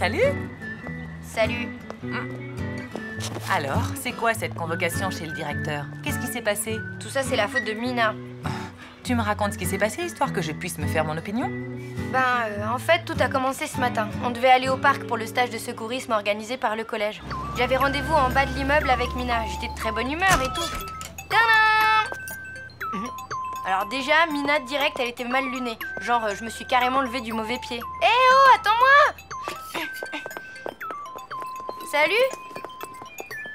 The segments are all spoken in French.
Salut. Salut. Alors, c'est quoi cette convocation chez le directeur? Qu'est-ce qui s'est passé? Tout ça, c'est la faute de Mina. Tu me racontes ce qui s'est passé, histoire que je puisse me faire mon opinion? En fait, tout a commencé ce matin. On devait aller au parc pour le stage de secourisme organisé par le collège. J'avais rendez-vous en bas de l'immeuble avec Mina. J'étais de très bonne humeur et tout. Tadam! Alors déjà, Mina, direct, elle était mal lunée. Genre, je me suis carrément levée du mauvais pied. Eh oh, attends-moi! Salut?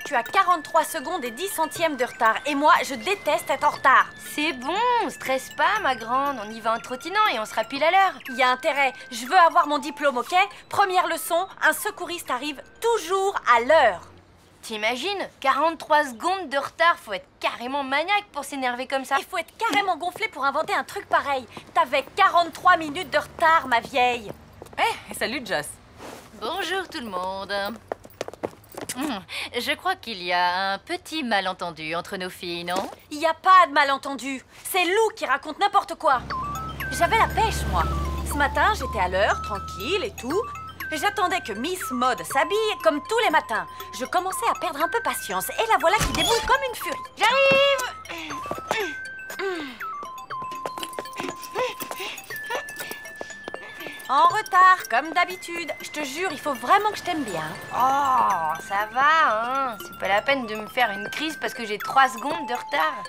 Tu as 43 secondes et 10 centièmes de retard. Et moi, je déteste être en retard. C'est bon, stresse pas, ma grande. On y va en trottinant et on sera pile à l'heure. Il y a intérêt. Je veux avoir mon diplôme, ok? Première leçon, un secouriste arrive toujours à l'heure. T'imagines? 43 secondes de retard, faut être carrément maniaque pour s'énerver comme ça. Il faut être carrément gonflé pour inventer un truc pareil. T'avais 43 minutes de retard, ma vieille. Eh, salut Joss. Bonjour tout le monde. Je crois qu'il y a un petit malentendu entre nos filles, non? Il n'y a pas de malentendu. C'est Lou qui raconte n'importe quoi. J'avais la pêche, moi. Ce matin, j'étais à l'heure, tranquille et tout. J'attendais que Miss Mode s'habille comme tous les matins. Je commençais à perdre un peu patience. Et la voilà qui déboule comme une furie. J'arrive! En retard, comme d'habitude. Je te jure, il faut vraiment que je t'aime bien. Oh, ça va, hein. C'est pas la peine de me faire une crise parce que j'ai 3 secondes de retard.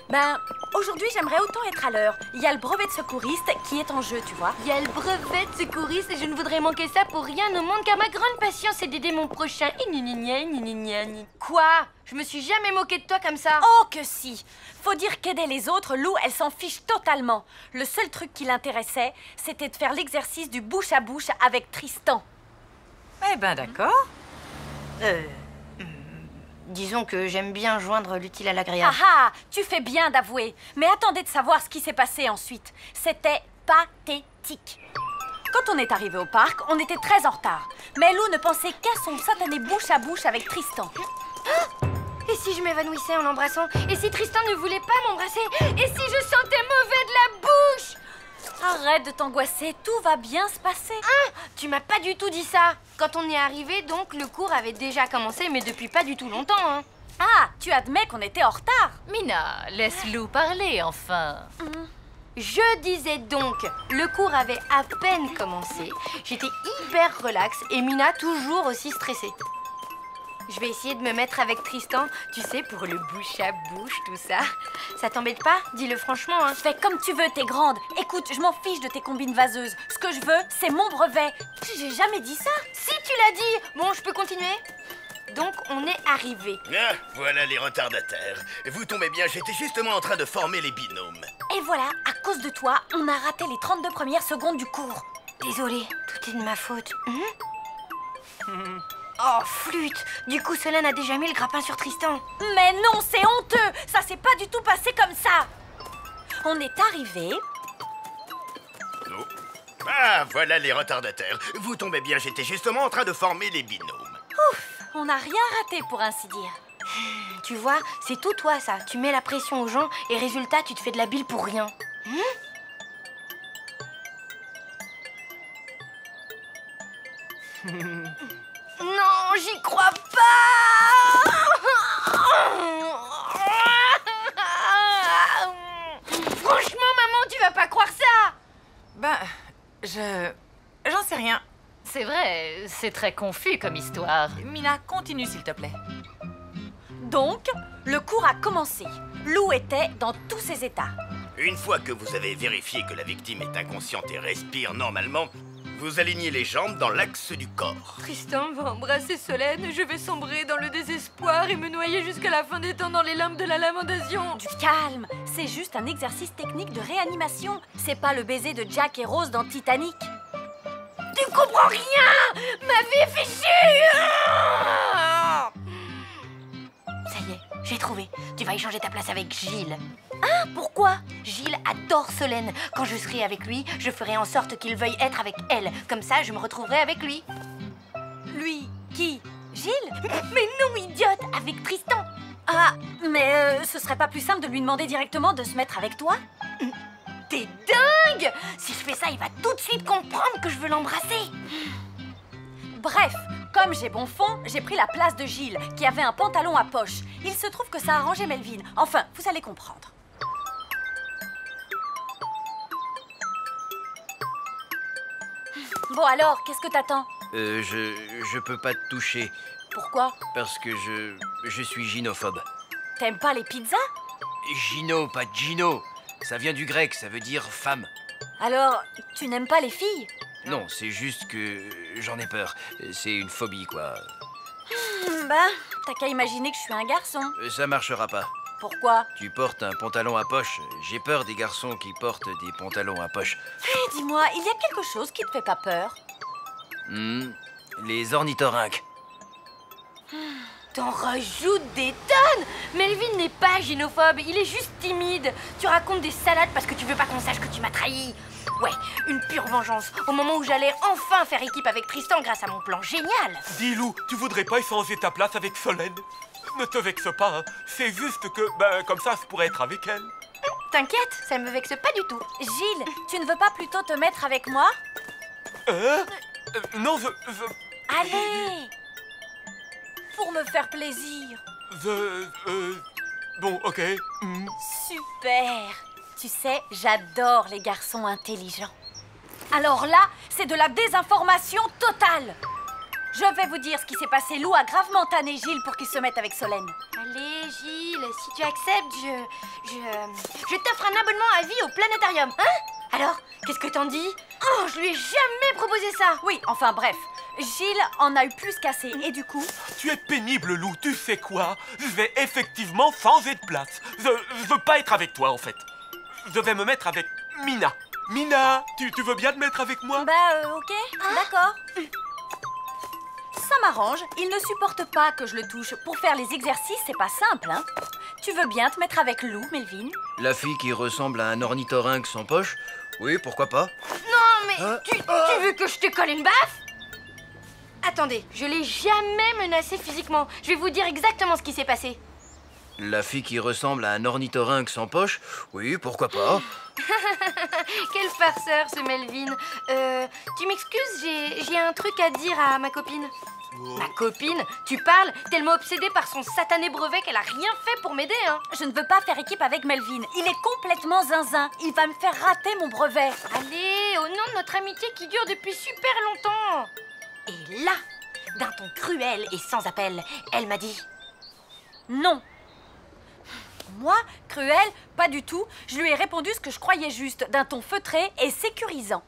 Aujourd'hui, j'aimerais autant être à l'heure. Il y a le brevet de secouriste qui est en jeu, tu vois. Il y a le brevet de secouriste et je ne voudrais manquer ça pour rien au monde car ma grande passion c'est d'aider mon prochain. Quoi? Je me suis jamais moquée de toi comme ça. Oh que si! Faut dire qu'aider les autres, Lou, elle s'en fiche totalement. Le seul truc qui l'intéressait, c'était de faire l'exercice du bouche à bouche avec Tristan. Eh ben d'accord. Disons que j'aime bien joindre l'utile à l'agréable. Ah ah! Tu fais bien d'avouer. Mais attendez de savoir ce qui s'est passé ensuite. C'était pathétique. Quand on est arrivé au parc, on était très en retard. Mais Lou ne pensait qu'à son satané bouche à bouche avec Tristan. Et si je m'évanouissais en l'embrassant? Et si Tristan ne voulait pas m'embrasser? Et si je sentais mauvais de la bouche? Arrête de t'angoisser, tout va bien se passer. Tu m'as pas du tout dit ça. Quand on est arrivé, donc, le cours avait déjà commencé, mais depuis pas du tout longtemps, hein. Ah, tu admets qu'on était en retard. Mina, laisse Lou parler, enfin. Je disais donc, le cours avait à peine commencé. J'étais hyper relax et Mina toujours aussi stressée. Je vais essayer de me mettre avec Tristan, tu sais, pour le bouche à bouche, tout ça. Ça t'embête pas? Dis-le franchement, hein. Fais comme tu veux, t'es grande. Écoute, je m'en fiche de tes combines vaseuses. Ce que je veux, c'est mon brevet. J'ai jamais dit ça. Si tu l'as dit! Bon, je peux continuer? Donc, on est arrivé. Ah, voilà les retardataires. Vous tombez bien, j'étais justement en train de former les binômes. Et voilà, à cause de toi, on a raté les 32 premières secondes du cours. Désolée, tout est de ma faute. Oh, flûte! Du coup, Solène a déjà mis le grappin sur Tristan. Mais non, c'est honteux! Ça s'est pas du tout passé comme ça! On est arrivé. Oh. Ah, voilà les retardataires. Vous tombez bien, j'étais justement en train de former les binômes. Ouf! On n'a rien raté, pour ainsi dire. Tu vois, c'est tout toi, ça. Tu mets la pression aux gens et résultat, tu te fais de la bile pour rien. Non, j'y crois pas! Franchement, maman, tu vas pas croire ça! J'en sais rien. C'est vrai, c'est très confus comme histoire. Mina, continue s'il te plaît. Donc, le cours a commencé. Lou était dans tous ses états. Une fois que vous avez vérifié que la victime est inconsciente et respire normalement, vous alignez les jambes dans l'axe du corps. Tristan va embrasser Solène, je vais sombrer dans le désespoir et me noyer jusqu'à la fin des temps dans les limbes de la lamentation. Du calme, c'est juste un exercice technique de réanimation. C'est pas le baiser de Jack et Rose dans Titanic. Tu comprends rien! Ma vie est fichue! Ça y est, j'ai trouvé. Tu vas échanger ta place avec Gilles. Ah, pourquoi? Gilles adore Solène. Quand je serai avec lui, je ferai en sorte qu'il veuille être avec elle. Comme ça, je me retrouverai avec lui. Lui, qui? Gilles? Mais non, idiote! Avec Tristan! Ah, mais ce serait pas plus simple de lui demander directement de se mettre avec toi? T'es dingue! Si je fais ça, il va tout de suite comprendre que je veux l'embrasser. Bref, comme j'ai bon fond, j'ai pris la place de Gilles, qui avait un pantalon à poche. Il se trouve que ça a arrangé Melvin. Enfin, vous allez comprendre. Bon alors, qu'est-ce que t'attends? Je peux pas te toucher Pourquoi? parce que je suis gynophobe. T'aimes pas les pizzas? Gino, pas Gino. Ça vient du grec, ça veut dire femme. Alors, tu n'aimes pas les filles? Non, c'est juste que j'en ai peur. C'est une phobie, quoi. Bah, t'as qu'à imaginer que je suis un garçon. Ça marchera pas. Pourquoi? Tu portes un pantalon à poche. J'ai peur des garçons qui portent des pantalons à poche. Eh, dis-moi, il y a quelque chose qui te fait pas peur? Les ornithorynques. T'en rajoutes des tonnes! Melvin n'est pas gynophobe, il est juste timide. Tu racontes des salades parce que tu veux pas qu'on sache que tu m'as trahi. Ouais, une pure vengeance. Au moment où j'allais enfin faire équipe avec Tristan grâce à mon plan génial. Dis Lou, tu voudrais pas échanger ta place avec Solène? Ne te vexe pas, hein. C'est juste que, comme ça, je pourrais être avec elle. T'inquiète, ça me vexe pas du tout. Gilles, tu ne veux pas plutôt te mettre avec moi? Non, Allez! Pour me faire plaisir. Bon, ok. Super! Tu sais, j'adore les garçons intelligents. Alors là, c'est de la désinformation totale. Je vais vous dire ce qui s'est passé. Lou a gravement tanné Gilles pour qu'il se mette avec Solène. Allez, Gilles, si tu acceptes, je t'offre un abonnement à vie au planétarium, hein? Alors, qu'est-ce que t'en dis? Oh, je lui ai jamais proposé ça. Oui, enfin bref. Gilles en a eu plus qu'assez et du coup... Tu es pénible, Lou, tu sais quoi? Je vais effectivement changer de place. Je veux pas être avec toi, en fait. Je vais me mettre avec Mina. Mina, tu veux bien te mettre avec moi? Ok, d'accord. Ça m'arrange, il ne supporte pas que je le touche. Pour faire les exercices, c'est pas simple, hein. Tu veux bien te mettre avec Lou, Melvin? La fille qui ressemble à un ornithorynque sans poche? Oui, pourquoi pas? Non, mais tu veux que je te colle une baffe? Attendez, je l'ai jamais menacé physiquement. Je vais vous dire exactement ce qui s'est passé. La fille qui ressemble à un ornithorynque sans poche? Oui, pourquoi pas? Quel farceur, ce Melvin. Tu m'excuses, j'ai un truc à dire à ma copine. Ma copine? Tu parles? Tellement obsédée par son satané brevet qu'elle a rien fait pour m'aider, hein. Je ne veux pas faire équipe avec Melvin. Il est complètement zinzin. Il va me faire rater mon brevet. Allez, au nom de notre amitié qui dure depuis super longtemps. Et là, d'un ton cruel et sans appel, elle m'a dit... Non. Moi, cruel, pas du tout. Je lui ai répondu ce que je croyais juste, d'un ton feutré et sécurisant.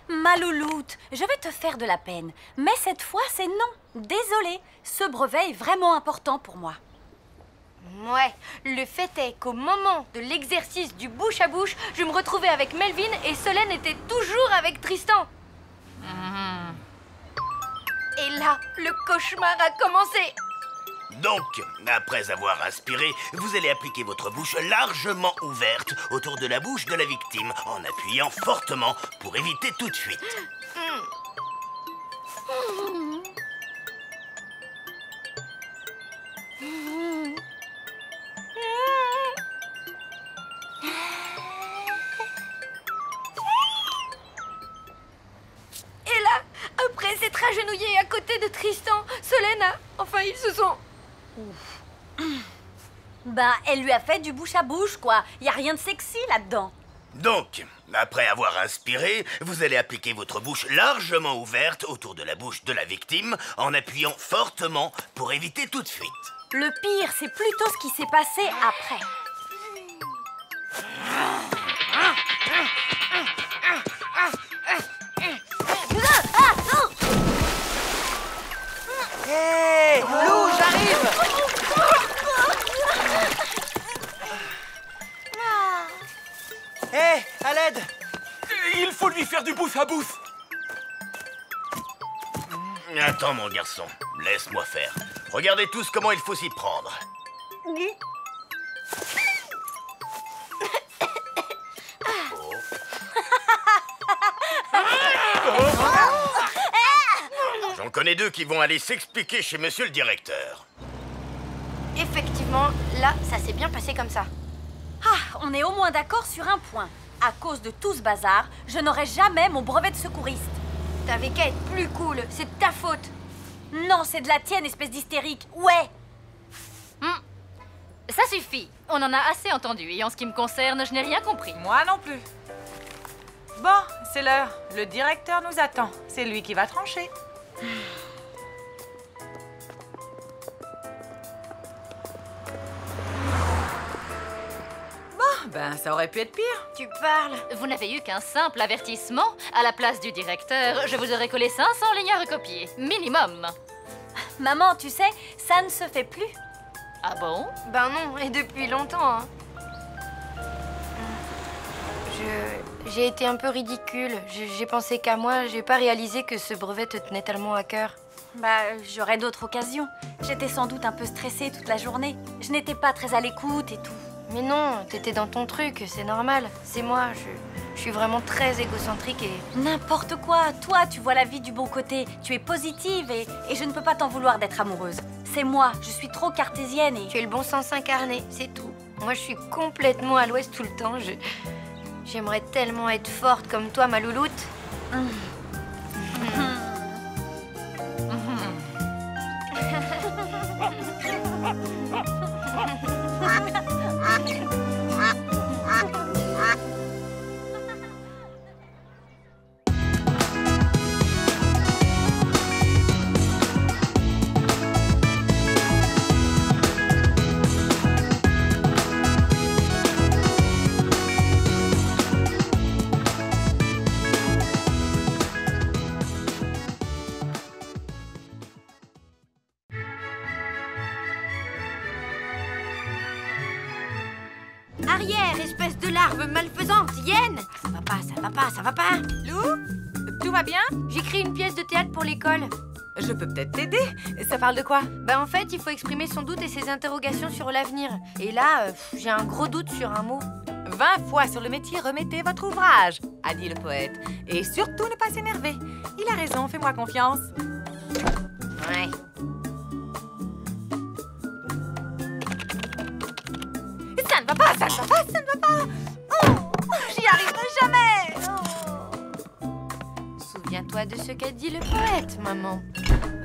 Ma louloute, je vais te faire de la peine. Mais cette fois, c'est non. Désolée, ce brevet est vraiment important pour moi. Ouais, le fait est qu'au moment de l'exercice du bouche à bouche, je me retrouvais avec Melvin et Solène était toujours avec Tristan. Et là, le cauchemar a commencé. Donc, après avoir inspiré, vous allez appliquer votre bouche largement ouverte autour de la bouche de la victime en appuyant fortement pour éviter toute fuite. Et là, après s'être agenouillé à côté de Tristan, Solène a... Enfin, ils se sont... Ben, elle lui a fait du bouche à bouche, quoi. Y a rien de sexy là-dedans. Donc, après avoir inspiré, vous allez appliquer votre bouche largement ouverte autour de la bouche de la victime en appuyant fortement pour éviter toute fuite. Le pire, c'est plutôt ce qui s'est passé après. Hé, Lou, j'arrive! Hé, à l'aide! Il faut lui faire du bouche à bouche. Attends, mon garçon, laisse-moi faire. Regardez tous comment il faut s'y prendre. J'en connais deux qui vont aller s'expliquer chez monsieur le directeur. Effectivement, là, ça s'est bien passé comme ça. Ah, on est au moins d'accord sur un point. À cause de tout ce bazar, je n'aurai jamais mon brevet de secouriste. T'avais qu'à être plus cool, c'est de ta faute. Non, c'est de la tienne, espèce d'hystérique. Ouais. Ça suffit. On en a assez entendu. Et en ce qui me concerne, je n'ai rien compris. Moi non plus. Bon, c'est l'heure. Le directeur nous attend. C'est lui qui va trancher. Bon, ben ça aurait pu être pire. Tu parles. Vous n'avez eu qu'un simple avertissement. À la place du directeur, je vous aurais collé 500 lignes à recopier. Minimum. Maman, tu sais, ça ne se fait plus. Ah bon? Ben non, et depuis longtemps, hein. J'ai été un peu ridicule. J'ai pensé qu'à moi, j'ai pas réalisé que ce brevet te tenait tellement à cœur. Bah, j'aurais d'autres occasions. J'étais sans doute un peu stressée toute la journée. Je n'étais pas très à l'écoute et tout. Mais non, t'étais dans ton truc, c'est normal. C'est moi, je suis vraiment très égocentrique et... N'importe quoi. Toi, tu vois la vie du bon côté. Tu es positive et je ne peux pas t'en vouloir d'être amoureuse. C'est moi, je suis trop cartésienne et... Tu es le bon sens incarné, c'est tout. Moi, je suis complètement à l'ouest tout le temps. J'aimerais tellement être forte comme toi, ma louloute. Arrière, espèce de larve malfaisante, hyène! Ça va pas, ça va pas, ça va pas! Lou, tout va bien? J'écris une pièce de théâtre pour l'école. Je peux peut-être t'aider. Ça parle de quoi? Bah en fait, il faut exprimer son doute et ses interrogations sur l'avenir. Et là, j'ai un gros doute sur un mot. 20 fois sur le métier, remettez votre ouvrage, a dit le poète. Et surtout ne pas s'énerver. Il a raison, fais-moi confiance. Ouais. Ça ne va pas, ça ne va pas, ça ne va pas. Oh, j'y arriverai jamais. Souviens-toi de ce qu'a dit le poète, maman.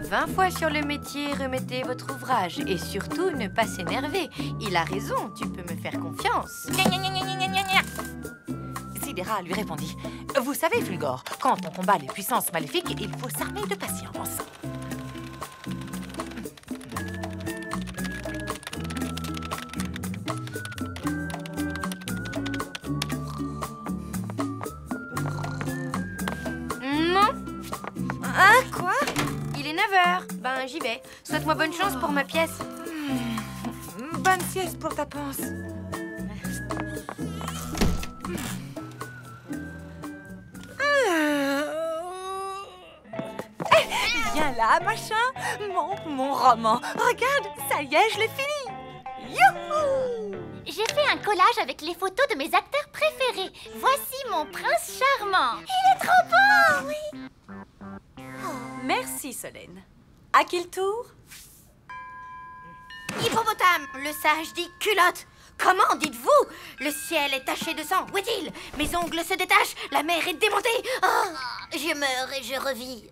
20 fois sur le métier, remettez votre ouvrage. Et surtout, ne pas s'énerver. Il a raison, tu peux me faire confiance. Gna, gna, gna, gna, gna, gna, gna. Sidera lui répondit. Vous savez, Fulgore, quand on combat les puissances maléfiques, il faut s'armer de patience. Non. Hein, quoi? Il est 9h. Ben, j'y vais. Souhaite-moi bonne chance pour ma pièce. Bonne sieste pour ta panse. Viens là, machin. Mon roman. Regarde, ça y est, je l'ai fini. Youhou! J'ai fait un collage avec les photos de mes acteurs préférés. Voici mon prince charmant. Il est trop beau! Oui. Merci, Solène. À qui le tour? Hippopotame, le sage dit culotte. Comment dites-vous? Le ciel est taché de sang. Où est-il? Mes ongles se détachent. La mer est démontée. Oh, je meurs et je revis.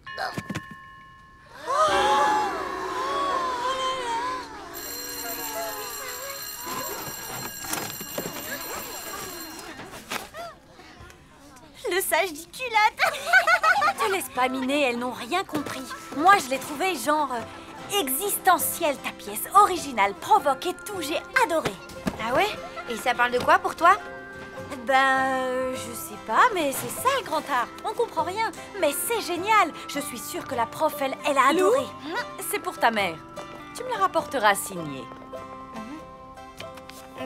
Le sage dit culotte. Te laisse pas miner, elles n'ont rien compris. Moi, je l'ai trouvé genre existentielle, ta pièce, originale, provoque et tout, j'ai adoré. Ah ouais? Et ça parle de quoi pour toi? Ben, je sais pas, mais c'est ça le grand art. On comprend rien, mais c'est génial. Je suis sûre que la prof, elle a adoré. C'est pour ta mère. Tu me la rapporteras signée.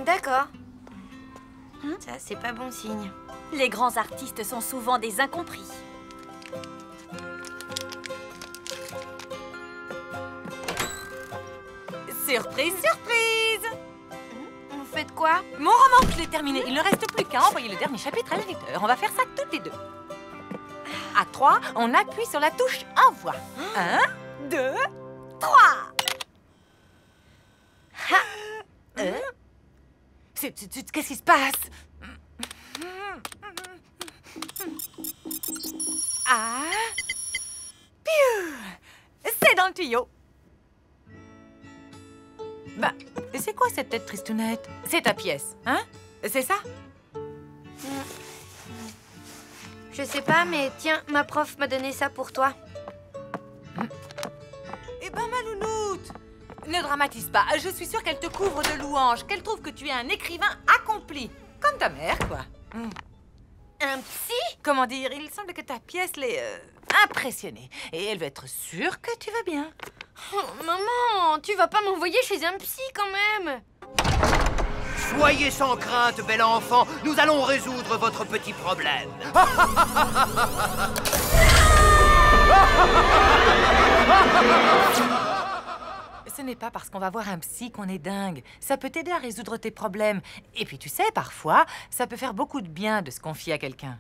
D'accord. Ça, c'est pas bon signe. Les grands artistes sont souvent des incompris. Surprise, surprise! Vous faites quoi? Mon roman, je l'ai terminé. Il ne reste plus qu'à envoyer le dernier chapitre à l'éditeur. On va faire ça toutes les deux. À 3, on appuie sur la touche envoi. 1, 2, 3. Qu'est-ce qui se passe? Ah, C'est dans le tuyau. Bah, c'est quoi cette tête tristounette? C'est ta pièce, hein? C'est ça? Je sais pas, mais tiens, ma prof m'a donné ça pour toi. Eh ben, ma louloute! Ne dramatise pas. Je suis sûre qu'elle te couvre de louanges, qu'elle trouve que tu es un écrivain accompli. Comme ta mère, quoi. Un psy? Comment dire? Il semble que ta pièce l'ait impressionnée. Et elle veut être sûre que tu vas bien. Oh, maman, tu vas pas m'envoyer chez un psy quand même? Soyez sans crainte, bel enfant. Nous allons résoudre votre petit problème. Ce n'est pas parce qu'on va voir un psy qu'on est dingue. Ça peut t'aider à résoudre tes problèmes. Et puis tu sais, parfois, ça peut faire beaucoup de bien de se confier à quelqu'un.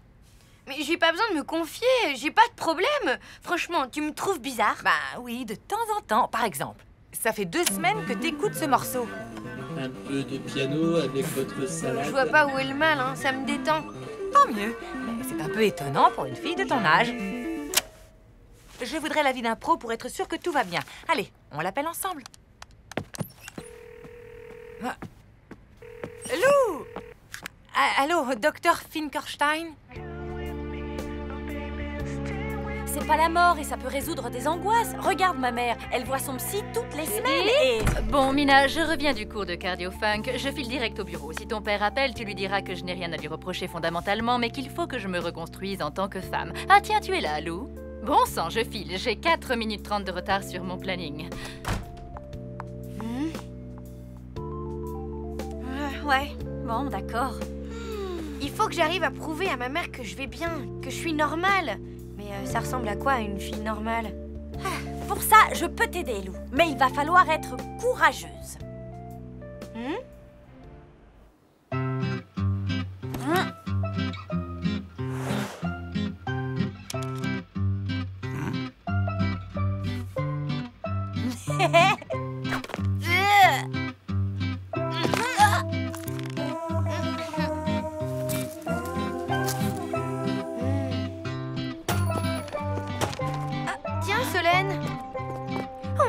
Mais j'ai pas besoin de me confier, j'ai pas de problème. Franchement, tu me trouves bizarre? Bah oui, de temps en temps. Par exemple, ça fait 2 semaines que t'écoutes ce morceau. Un peu de piano avec votre salade. Je vois pas où est le mal, hein, ça me détend. Tant mieux. Mais c'est un peu étonnant pour une fille de ton âge. Je voudrais l'avis d'un pro pour être sûre que tout va bien. Allez, on l'appelle ensemble. Ah. Lou! Ah, allô, docteur Finkelstein? C'est pas la mort et ça peut résoudre des angoisses. Regarde ma mère, elle voit son psy toutes les semaines et... Bon, Mina, je reviens du cours de cardio-funk. Je file direct au bureau. Si ton père appelle, tu lui diras que je n'ai rien à lui reprocher fondamentalement, mais qu'il faut que je me reconstruise en tant que femme. Ah tiens, tu es là, Lou? Bon sang, je file. J'ai 4 minutes 30 de retard sur mon planning. Ouais, bon, d'accord. Il faut que j'arrive à prouver à ma mère que je vais bien, que je suis normale. Mais ça ressemble à quoi, une fille normale? Pour ça, je peux t'aider, Lou. Mais il va falloir être courageuse. Tiens, Solène.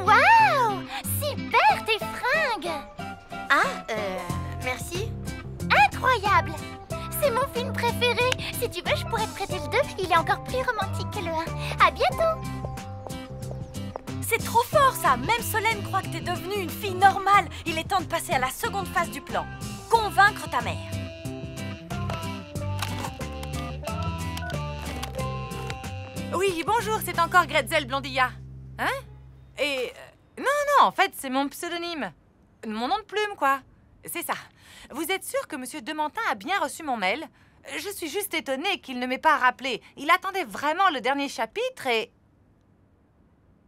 Waouh! Super tes fringues! Ah, merci. Incroyable! C'est mon film préféré. Si tu veux, je pourrais te prêter le 2. Il est encore plus romantique que le 1. À bientôt! C'est trop fort, ça! Même Solène croit que t'es devenue une fille normale. Il est temps de passer à la seconde phase du plan. Convaincre ta mère. Oui, bonjour, c'est encore Gretzel Blondilla. Hein? Et... non, en fait, c'est mon pseudonyme. Mon nom de plume, quoi. C'est ça. Vous êtes sûr que Monsieur Demantin a bien reçu mon mail? Je suis juste étonnée qu'il ne m'ait pas rappelé. Il attendait vraiment le dernier chapitre et...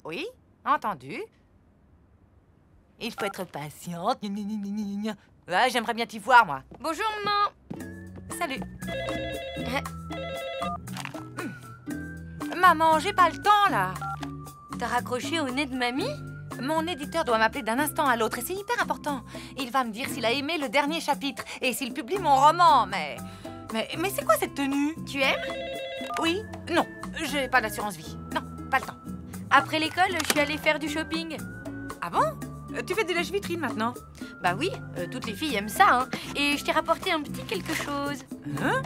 Oui, entendu. Il faut être patiente. Ouais, j'aimerais bien t'y voir, moi. Bonjour, maman. Salut. Maman, j'ai pas le temps, là. T'as raccroché au nez de mamie? Mon éditeur doit m'appeler d'un instant à l'autre et c'est hyper important. Il va me dire s'il a aimé le dernier chapitre et s'il publie mon roman, mais c'est quoi cette tenue? Tu aimes? Oui, non, j'ai pas d'assurance vie. Non, pas le temps. Après l'école, je suis allée faire du shopping. Ah bon? Tu fais des lèche-vitrines maintenant? Bah oui, toutes les filles aiment ça, hein. Et je t'ai rapporté un petit quelque chose. Hein?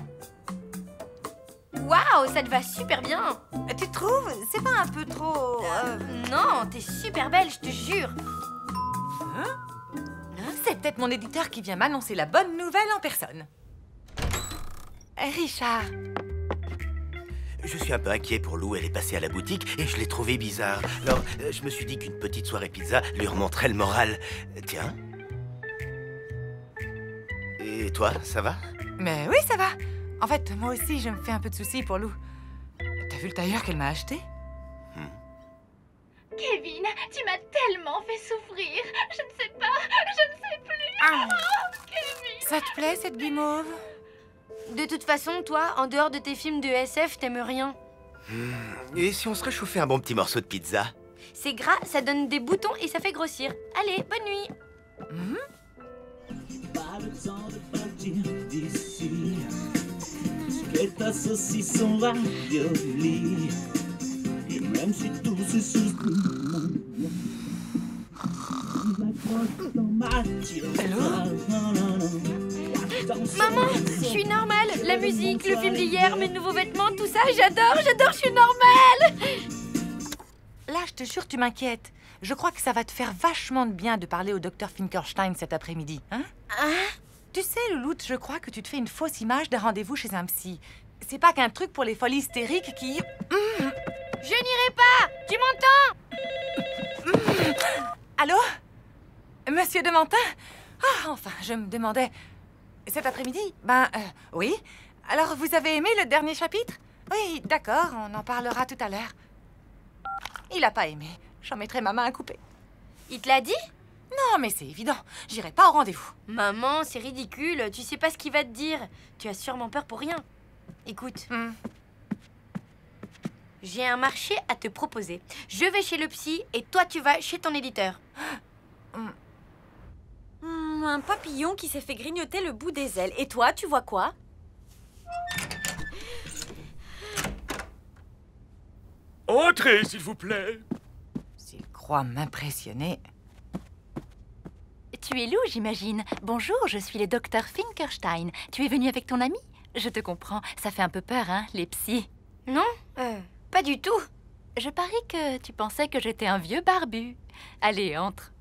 Waouh, ça te va super bien. Tu trouves? C'est pas un peu trop... Non, t'es super belle, je te jure. C'est peut-être mon éditeur qui vient m'annoncer la bonne nouvelle en personne. Richard. Je suis un peu inquiet pour Lou, elle est passée à la boutique et je l'ai trouvée bizarre. Alors, je me suis dit qu'une petite soirée pizza lui remonterait le moral. Tiens. Et toi, ça va? Mais oui, ça va. En fait, moi aussi, je me fais un peu de soucis pour Lou. T'as vu le tailleur qu'elle m'a acheté? Kevin, tu m'as tellement fait souffrir. Je ne sais pas, je ne sais plus. Oh, Kevin. Ça te plaît, cette guimauve? De toute façon, toi, en dehors de tes films de SF, t'aimes rien. Et si on se réchauffait un bon petit morceau de pizza? C'est gras, ça donne des boutons et ça fait grossir. Allez, bonne nuit. Pas le temps de partir d'ici. Je ta saucisson ravioli. Il me même si tout se soustrait. Maman, je suis normale. La musique, le film d'hier, mes nouveaux vêtements, tout ça, j'adore, je suis normale. Là, je te jure, tu m'inquiètes. Je crois que ça va te faire vachement de bien de parler au docteur Finkelstein cet après-midi, hein? Tu sais, Louloute, je crois que tu te fais une fausse image d'un rendez-vous chez un psy. C'est pas qu'un truc pour les folies hystériques qui... Je n'irai pas. Tu m'entends? Allô? Monsieur Dementin? Ah, enfin, je me demandais... Cet après-midi? Oui. Alors, vous avez aimé le dernier chapitre? Oui, d'accord, on en parlera tout à l'heure. Il a pas aimé. J'en mettrai ma main à couper. Il te l'a dit? Non, mais c'est évident. J'irai pas au rendez-vous. Maman, c'est ridicule. Tu sais pas ce qu'il va te dire. Tu as sûrement peur pour rien. Écoute. J'ai un marché à te proposer. Je vais chez le psy et toi, tu vas chez ton éditeur. Un papillon qui s'est fait grignoter le bout des ailes. Et toi, tu vois quoi? Entrez, s'il vous plaît. S'il croit m'impressionner... Tu es Lou, j'imagine. Bonjour, je suis le docteur Finkelstein. Tu es venu avec ton ami? Je te comprends. Ça fait un peu peur, hein, les psys. Non, pas du tout. Je parie que tu pensais que j'étais un vieux barbu. Allez, entre.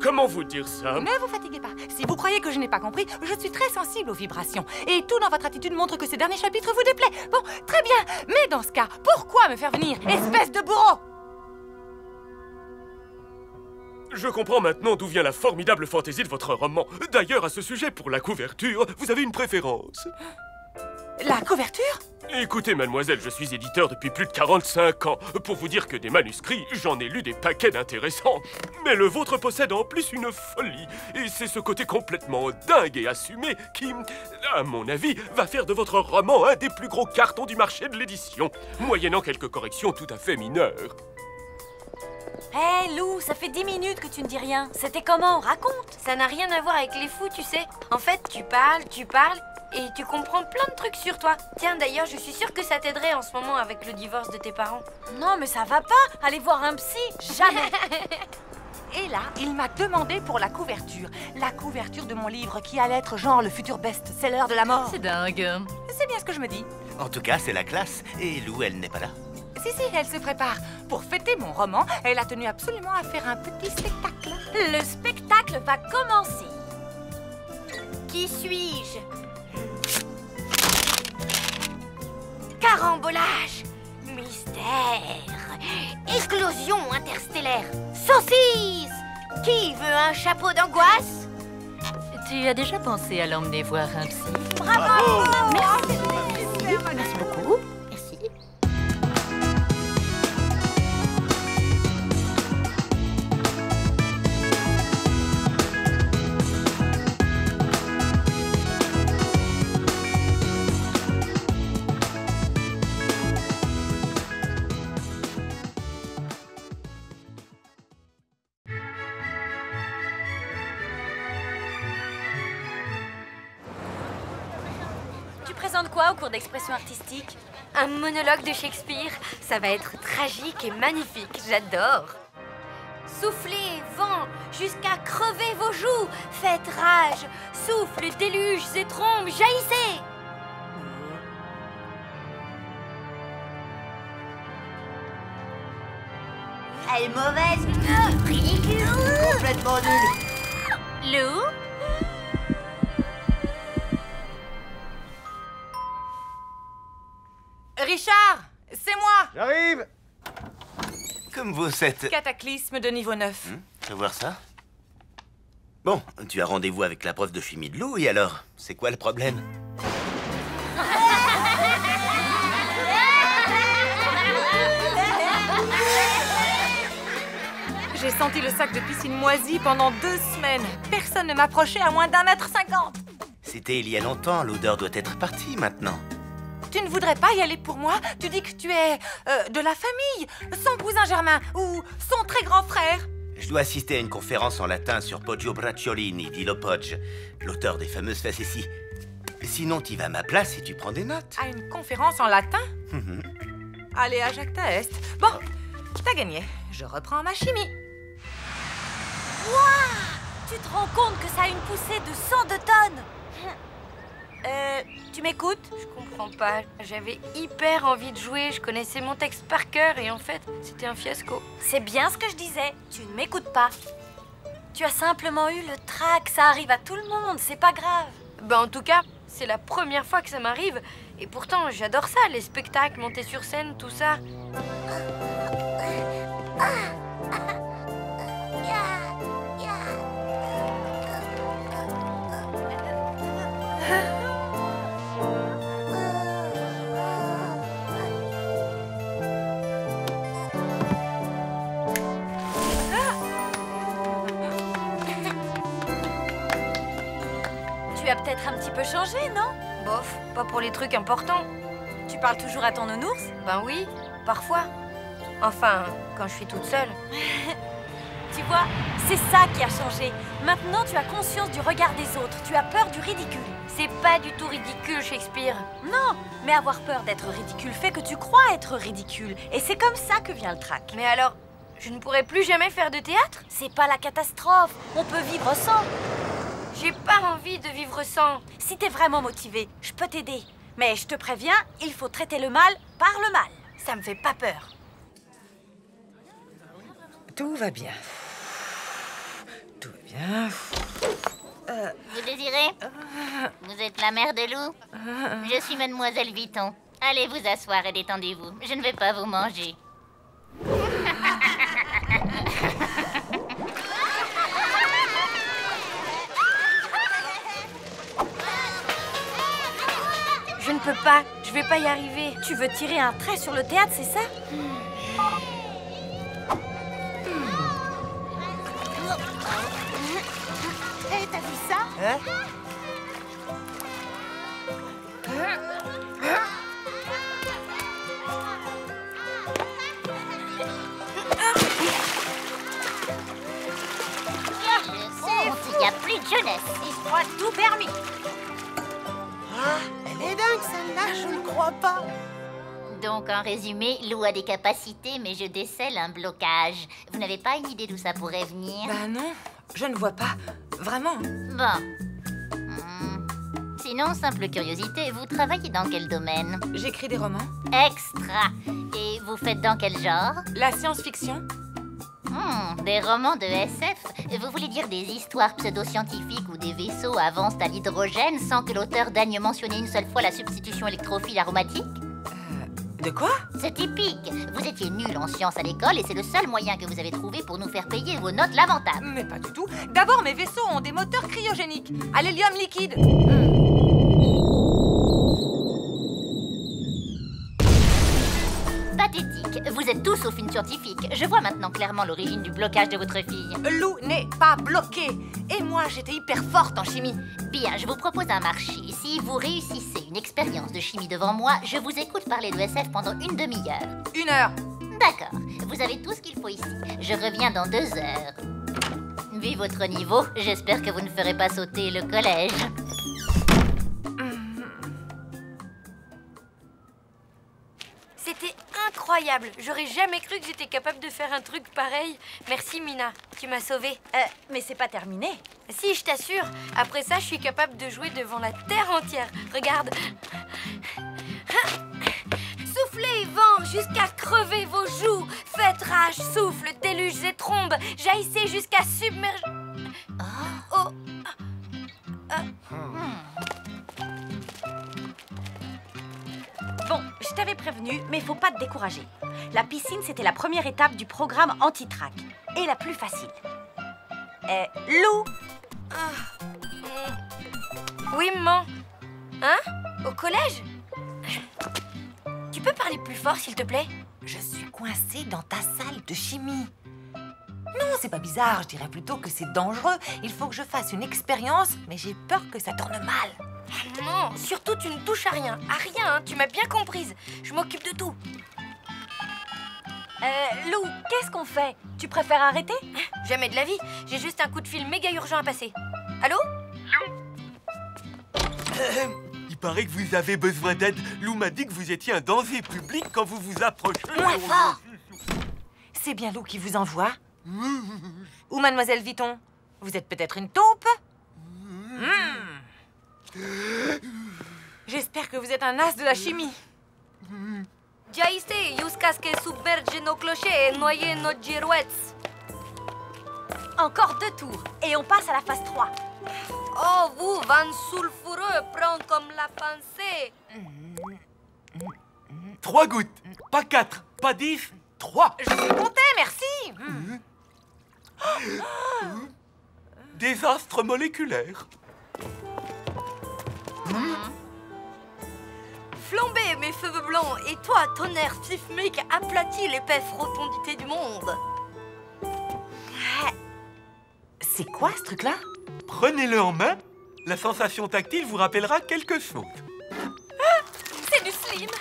Comment vous dire ça? Ne vous fatiguez pas. Si vous croyez que je n'ai pas compris, je suis très sensible aux vibrations. Et tout dans votre attitude montre que ce dernier chapitre vous déplaît. Bon, très bien. Mais dans ce cas, pourquoi me faire venir, espèce de bourreau? Je comprends maintenant d'où vient la formidable fantaisie de votre roman. D'ailleurs, à ce sujet, pour la couverture, vous avez une préférence. La couverture? Écoutez, mademoiselle, je suis éditeur depuis plus de 45 ans. Pour vous dire que des manuscrits, j'en ai lu des paquets d'intéressants. Mais le vôtre possède en plus une folie. Et c'est ce côté complètement dingue et assumé qui, à mon avis, va faire de votre roman un des plus gros cartons du marché de l'édition, moyennant quelques corrections tout à fait mineures. Hé, Lou, ça fait 10 minutes que tu ne dis rien. C'était comment? Raconte. Ça n'a rien à voir avec les fous, tu sais. En fait, tu parles, et tu comprends plein de trucs sur toi. Tiens, d'ailleurs, je suis sûre que ça t'aiderait en ce moment avec le divorce de tes parents. Non, mais ça va pas. Aller voir un psy, jamais. Et là, il m'a demandé pour la couverture. La couverture de mon livre qui allait être genre le futur best-seller de la mort. C'est dingue. C'est bien ce que je me dis. En tout cas, c'est la classe. Et Lou, elle n'est pas là. Si, elle se prépare. Pour fêter mon roman, elle a tenu absolument à faire un petit spectacle. Le spectacle va commencer. Qui suis-je? Carambolage, mystère, éclosion interstellaire, saucisse. Qui veut un chapeau d'angoisse? Tu as déjà pensé à l'emmener voir un psy? Bravo! Merci beaucoup. Merci. Tu présentes quoi au cours d'expression artistique? Un monologue de Shakespeare. Ça va être tragique et magnifique. J'adore. Soufflez, vent, jusqu'à crever vos joues. Faites rage. Souffle, déluge et trombes, jaillissez. Elle est mauvaise, ridicule, complètement nulle. Lou? Richard, c'est moi. J'arrive. Comme vous êtes... Cataclysme de niveau 9. Je veux voir ça. Bon, tu as rendez-vous avec la prof de chimie de Lou, et alors? C'est quoi le problème? J'ai senti le sac de piscine moisi pendant 2 semaines. Personne ne m'approchait à moins d'1,50 m. C'était il y a longtemps, l'odeur doit être partie maintenant. Tu ne voudrais pas y aller pour moi? Tu dis que tu es de la famille, son cousin germain ou son très grand frère. Je dois assister à une conférence en latin sur Poggio Bracciolini d'Ilo Poggio, l'auteur des fameuses facéties. Sinon, tu vas à ma place et tu prends des notes. À une conférence en latin? Allez, à Jacta Est. Bon, t'as gagné. Je reprends ma chimie. Waouh! Tu te rends compte que ça a une poussée de 102 tonnes? Tu m'écoutes? Je comprends pas. J'avais hyper envie de jouer. Je connaissais mon texte par cœur et en fait, c'était un fiasco. C'est bien ce que je disais. Tu ne m'écoutes pas. Tu as simplement eu le trac. Ça arrive à tout le monde. C'est pas grave. Bah en tout cas, c'est la première fois que ça m'arrive. Et pourtant, j'adore ça, les spectacles, monter sur scène, tout ça. Tu as peut-être un petit peu changé, non? Bof, pas pour les trucs importants. Tu parles toujours à ton nounours? Ben oui, parfois. Enfin, quand je suis toute seule. Tu vois, c'est ça qui a changé. Maintenant, tu as conscience du regard des autres. Tu as peur du ridicule. C'est pas du tout ridicule, Shakespeare. Non, mais avoir peur d'être ridicule fait que tu crois être ridicule. Et c'est comme ça que vient le trac. Mais alors, je ne pourrais plus jamais faire de théâtre? C'est pas la catastrophe. On peut vivre sans. J'ai pas envie de vivre sans. Si t'es vraiment motivé, je peux t'aider. Mais je te préviens, il faut traiter le mal par le mal. Ça me fait pas peur. Tout va bien. Tout va bien. Vous désirez? Vous êtes la mère de Lou? Je suis Mademoiselle Vuitton. Allez vous asseoir et détendez-vous. Je ne vais pas vous manger. Je ne peux pas, je vais pas y arriver. Tu veux tirer un trait sur le théâtre, c'est ça? Hé, t'as vu ça? Hein? Il n'y a plus de jeunesse. Il sera tout permis. Ah, elle est dingue celle-là, je ne crois pas. Donc, en résumé, Lou a des capacités, mais je décèle un blocage. Vous n'avez pas une idée d'où ça pourrait venir? Bah non, je ne vois pas. Vraiment. Bon. Sinon, simple curiosité, vous travaillez dans quel domaine? J'écris des romans. Extra. Et vous faites dans quel genre? La science-fiction. Des romans de SF? Vous voulez dire des histoires pseudo-scientifiques où des vaisseaux avancent à l'hydrogène sans que l'auteur daigne mentionner une seule fois la substitution électrophile aromatique? De quoi? C'est typique. Vous étiez nul en sciences à l'école et c'est le seul moyen que vous avez trouvé pour nous faire payer vos notes lamentables. Mais pas du tout. D'abord, mes vaisseaux ont des moteurs cryogéniques, à l'hélium liquide. Pathétique. Vous êtes tous sauf une scientifique. Je vois maintenant clairement l'origine du blocage de votre fille. Lou n'est pas bloquée. Et moi, j'étais hyper forte en chimie. Bien, je vous propose un marché. Si vous réussissez une expérience de chimie devant moi, je vous écoute parler de SF pendant une demi-heure. 1 heure. D'accord. Vous avez tout ce qu'il faut ici. Je reviens dans 2 heures. Vu votre niveau, j'espère que vous ne ferez pas sauter le collège. C'était incroyable. J'aurais jamais cru que j'étais capable de faire un truc pareil. Merci, Mina. Tu m'as sauvée. Mais c'est pas terminé. Si, je t'assure. Après ça, je suis capable de jouer devant la terre entière. Regarde. Soufflez, vent, jusqu'à crever vos joues. Faites rage, souffle, déluge et trombe. Jaillissez jusqu'à submerger... Oh. Bon, je t'avais prévenu, mais faut pas te décourager. La piscine, c'était la première étape du programme anti-trac. Et la plus facile. Lou! Oui, maman. Hein? Au collège? Tu peux parler plus fort, s'il te plaît? Je suis coincée dans ta salle de chimie. Non, c'est pas bizarre, je dirais plutôt que c'est dangereux. Il faut que je fasse une expérience, mais j'ai peur que ça tourne mal. Non, surtout tu ne touches à rien. À rien, hein, tu m'as bien comprise. Je m'occupe de tout. Lou, qu'est-ce qu'on fait? Tu préfères arrêter? Jamais de la vie. J'ai juste un coup de fil méga urgent à passer. Allô? Il paraît que vous avez besoin d'aide. Lou m'a dit que vous étiez un danger public quand vous vous approchez. Moins fort! C'est bien Lou qui vous envoie? Ou Mademoiselle Vuitton? Vous êtes peut-être une taupe? J'espère que vous êtes un as de la chimie. Jaiste, jusqu'à ce que submerge nos clochers et noyer nos girouettes. Encore 2 tours et on passe à la phase 3. Oh, vous, vent sulfureux, prends comme la pensée. 3 gouttes, pas 4, pas 10, 3. Je vous comptais, merci. Désastre moléculaire. Flambez, mes cheveux blancs, et toi, tonnerre sismique, aplatis l'épaisse rotondité du monde. C'est quoi ce truc-là? Prenez-le en main. La sensation tactile vous rappellera quelque chose. C'est du slim.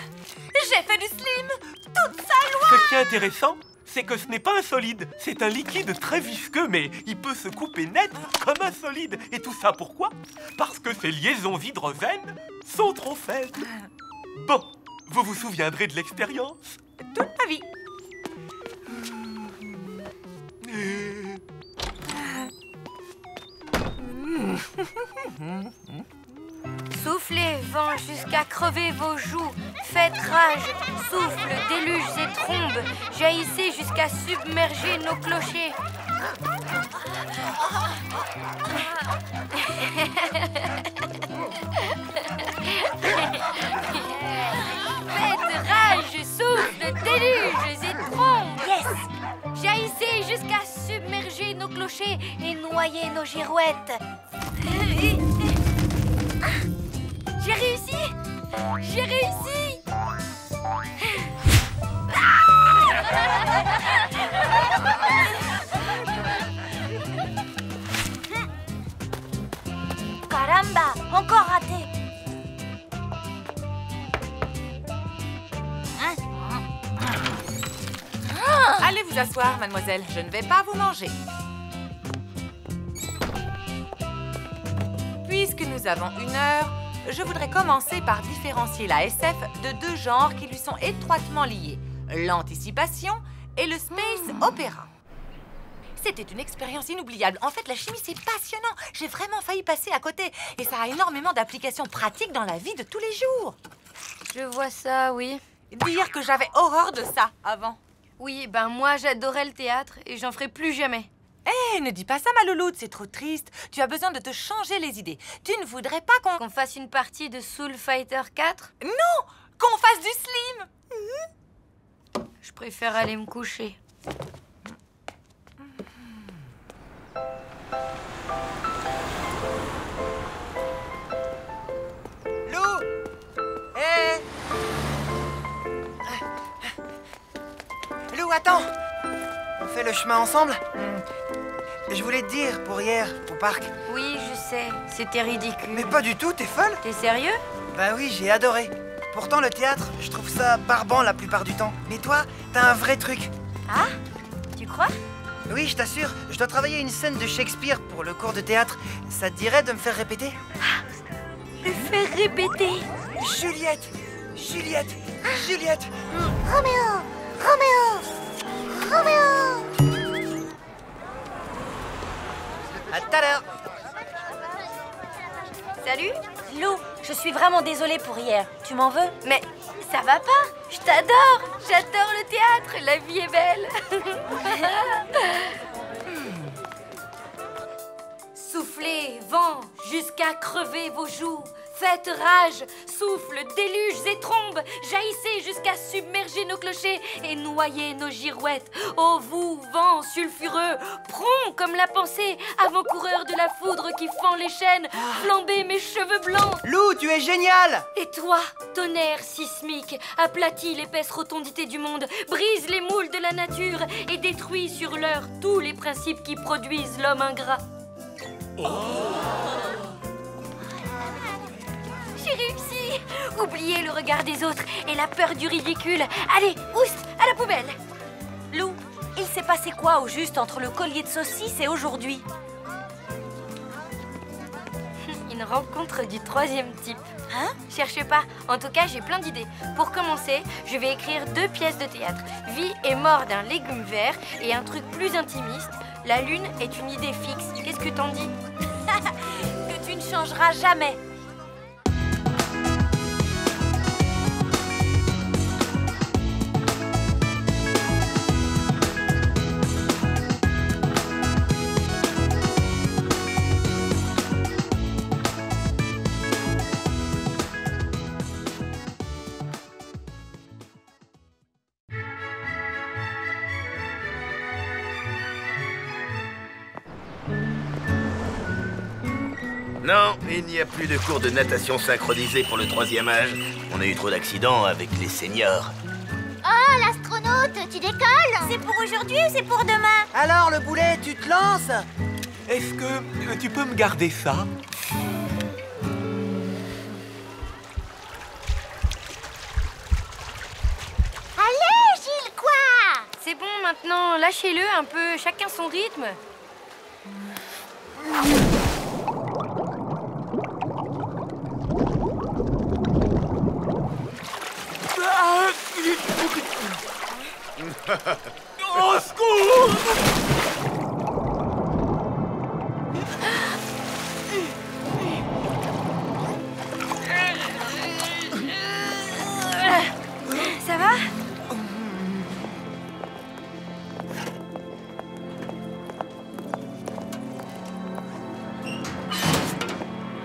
J'ai fait du slim. Toute sa loi. Ce qui est intéressant, c'est que ce n'est pas un solide. C'est un liquide très visqueux, mais il peut se couper net comme un solide. Et tout ça pourquoi? Parce que ces liaisons hydrogènes sont trop faibles. Bon, vous vous souviendrez de l'expérience? Toute ma vie. Soufflez, vent, jusqu'à crever vos joues. Faites rage, souffle, déluges et trombes. Jaillissez jusqu'à submerger nos clochers. Faites rage, souffle, déluges et trombes. Yes. Jaillissez jusqu'à submerger nos clochers et noyer nos girouettes. J'ai réussi! J'ai réussi! Caramba, encore raté. Allez vous asseoir, mademoiselle. Je ne vais pas vous manger. Puisque nous avons 1 heure, je voudrais commencer par différencier la SF de 2 genres qui lui sont étroitement liés, l'anticipation et le space opéra. C'était une expérience inoubliable. En fait, la chimie, c'est passionnant. J'ai vraiment failli passer à côté. Et ça a énormément d'applications pratiques dans la vie de tous les jours. Je vois ça, oui. Dire que j'avais horreur de ça avant. Oui, ben moi, j'adorais le théâtre et j'en ferai plus jamais. Hé, ne dis pas ça, ma louloute, c'est trop triste. Tu as besoin de te changer les idées. Tu ne voudrais pas Qu'on fasse une partie de Soul Fighter 4? Non, qu'on fasse du slim. Je préfère aller me coucher. Lou! Hé! Lou, attends! On fait le chemin ensemble? Je voulais te dire pour hier, au parc. Oui, je sais, c'était ridicule. Mais pas du tout, t'es folle? T'es sérieux? Bah oui, j'ai adoré. Pourtant, le théâtre, je trouve ça barbant la plupart du temps. Mais toi, t'as un vrai truc. Ah? Tu crois? Oui, je t'assure, je dois travailler une scène de Shakespeare pour le cours de théâtre. Ça te dirait de me faire répéter? Le faire répéter. Juliette! Juliette! Juliette! Roméo! Roméo! Roméo! À tout à l'heure! Salut? Lou, je suis vraiment désolée pour hier. Tu m'en veux? Mais ça va pas? Je t'adore! J'adore le théâtre! La vie est belle! Soufflez, vent, jusqu'à crever vos joues. Faites rage, souffle, déluges et trombes. Jaillissez jusqu'à submerger nos clochers et noyer nos girouettes. Ô vous, vent sulfureux, prompt comme la pensée, avant-coureur de la foudre qui fend les chaînes, flambez mes cheveux blancs. Lou, tu es génial! Et toi, tonnerre sismique, aplatis l'épaisse rotondité du monde, brise les moules de la nature et détruis sur l'heure tous les principes qui produisent l'homme ingrat. J'ai réussi! Oubliez le regard des autres et la peur du ridicule. Allez, oust, à la poubelle! Lou, il s'est passé quoi au juste entre le collier de saucisse et aujourd'hui? Une rencontre du 3e type. Hein? Cherche pas. En tout cas, j'ai plein d'idées. Pour commencer, je vais écrire 2 pièces de théâtre. Vie et mort d'un légume vert et un truc plus intimiste. La lune est une idée fixe. Qu'est-ce que t'en dis? Que tu ne changeras jamais. Non, il n'y a plus de cours de natation synchronisé pour le 3e âge. On a eu trop d'accidents avec les seniors. Oh, l'astronaute, tu décolles? C'est pour aujourd'hui ou c'est pour demain? Alors, le boulet, tu te lances? Est-ce que tu peux me garder ça? Allez, Gilles, quoi? C'est bon maintenant, lâchez-le un peu, chacun son rythme. Au secours! Ça va?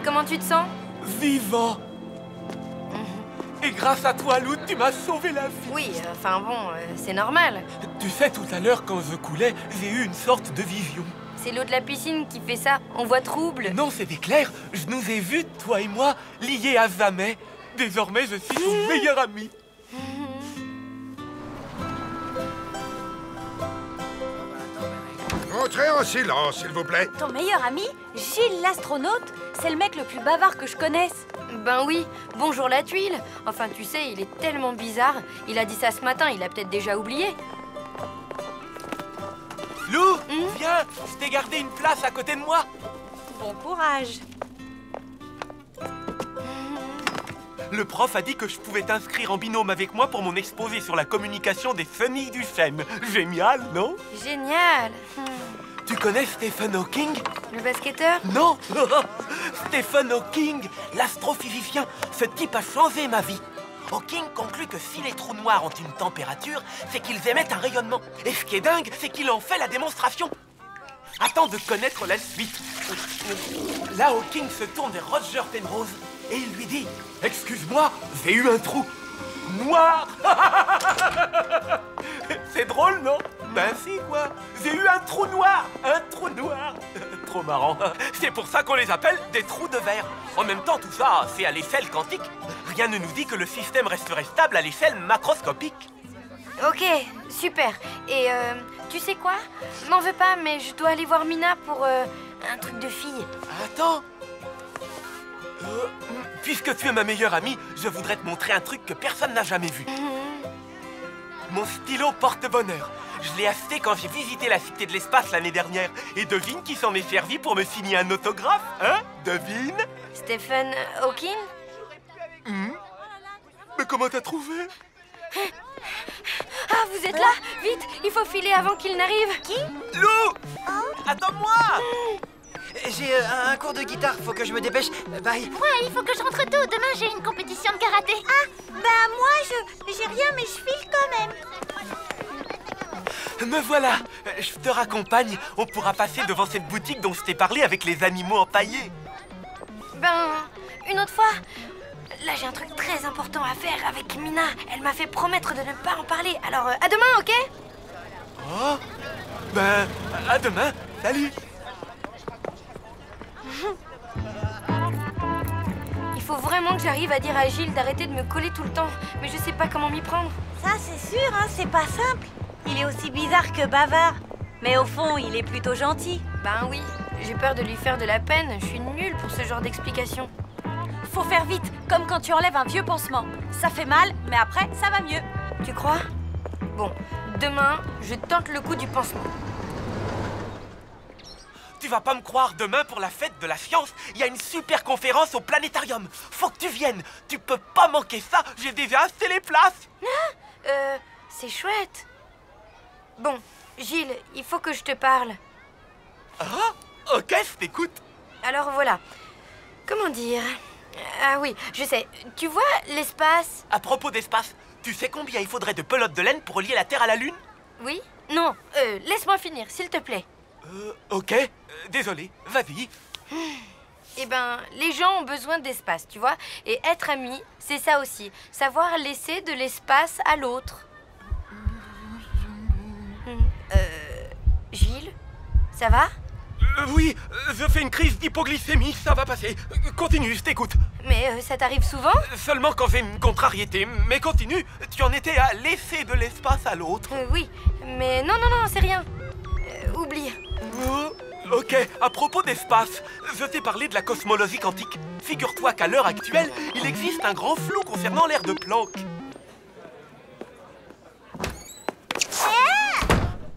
Comment tu te sens? Vivant! Et grâce à toi, Lou, tu m'as sauvé la vie. Oui, enfin bon, c'est normal. Tu sais, tout à l'heure, quand je coulais, j'ai eu une sorte de vision. C'est l'eau de la piscine qui fait ça. On voit trouble. Non, c'était clair. Je nous ai vus, toi et moi, liés à jamais. Désormais, je suis ton meilleur ami. Entrez en silence, s'il vous plaît. Ton meilleur ami, Gilles l'astronaute, c'est le mec le plus bavard que je connaisse. Ben oui, bonjour la tuile. Enfin, tu sais, il est tellement bizarre. Il a dit ça ce matin, il a peut-être déjà oublié. Lou, viens, je t'ai gardé une place à côté de moi. Bon courage. Le prof a dit que je pouvais t'inscrire en binôme avec moi pour mon exposé sur la communication des chenilles du chêne. Génial, non? Génial. Tu connais Stephen Hawking? Le basketteur? Non. Stephen Hawking, l'astrophysicien. Ce type a changé ma vie. Hawking conclut que si les trous noirs ont une température, c'est qu'ils émettent un rayonnement. Et ce qui est dingue, c'est qu'il en fait la démonstration. Attends de connaître la suite. Là, Hawking se tourne vers Roger Penrose et il lui dit « Excuse-moi, j'ai eu un trou noir !» C'est drôle, non? Ben si, quoi. J'ai eu un trou noir. Un trou noir. Trop marrant. C'est pour ça qu'on les appelle des trous de verre. En même temps, tout ça, c'est à l'échelle quantique. Rien ne nous dit que le système resterait stable à l'échelle macroscopique. Ok, super. Et tu sais quoi? M'en veux pas, mais je dois aller voir Mina pour un truc de fille. Attends. Puisque tu es ma meilleure amie, je voudrais te montrer un truc que personne n'a jamais vu. Mon stylo porte-bonheur. Je l'ai acheté quand j'ai visité la Cité de l'Espace l'année dernière. Et devine qui s'en est servi pour me signer un autographe, hein? Devine? Stephen Hawking? Mais comment t'as trouvé? Ah, vous êtes là? Vite, il faut filer avant qu'il n'arrive. Qui? Lou! Attends-moi! J'ai un cours de guitare, faut que je me dépêche. Bye. Ouais, il faut que je rentre tôt. Demain, j'ai une compétition de karaté. Ah, bah moi, j'ai rien, mais je file quand même. Me voilà! Je te raccompagne. On pourra passer devant cette boutique dont je t'ai parlé avec les animaux empaillés. Ben, une autre fois. Là, j'ai un truc très important à faire avec Mina. Elle m'a fait promettre de ne pas en parler. Alors, à demain, ok? Oh! Ben, à demain. Salut! Il faut vraiment que j'arrive à dire à Gilles d'arrêter de me coller tout le temps. Mais je sais pas comment m'y prendre. Ça, c'est sûr, hein, c'est pas simple. Il est aussi bizarre que bavard. Mais au fond, il est plutôt gentil. Ben oui, j'ai peur de lui faire de la peine. Je suis nulle pour ce genre d'explication. Faut faire vite, comme quand tu enlèves un vieux pansement. Ça fait mal, mais après, ça va mieux. Tu crois? Bon, demain, je tente le coup du pansement. Tu vas pas me croire, demain pour la fête de la science, il y a une super conférence au planétarium. Faut que tu viennes. Tu peux pas manquer ça. J'ai déjà acheté les places. C'est chouette. Bon, Gilles, il faut que je te parle. Ah, ok, je t'écoute. Alors voilà. Comment dire? Ah oui, je sais. Tu vois l'espace? À propos d'espace, tu sais combien il faudrait de pelotes de laine pour relier la Terre à la Lune? Oui? Non, laisse-moi finir, s'il te plaît. Ok. Désolé, vas-y. Eh ben, les gens ont besoin d'espace, tu vois. Et être ami, c'est ça aussi. Savoir laisser de l'espace à l'autre. Gilles, ça va? Oui, je fais une crise d'hypoglycémie, ça va passer. Continue, je t'écoute. Mais ça t'arrive souvent? Seulement quand j'ai une contrariété. Mais continue, tu en étais à laisser de l'espace à l'autre. Oui, mais non, c'est rien. Oublie. Ok, à propos d'espace, je t'ai parlé de la cosmologie quantique. Figure-toi qu'à l'heure actuelle, il existe un grand flou concernant l'aire de Planck.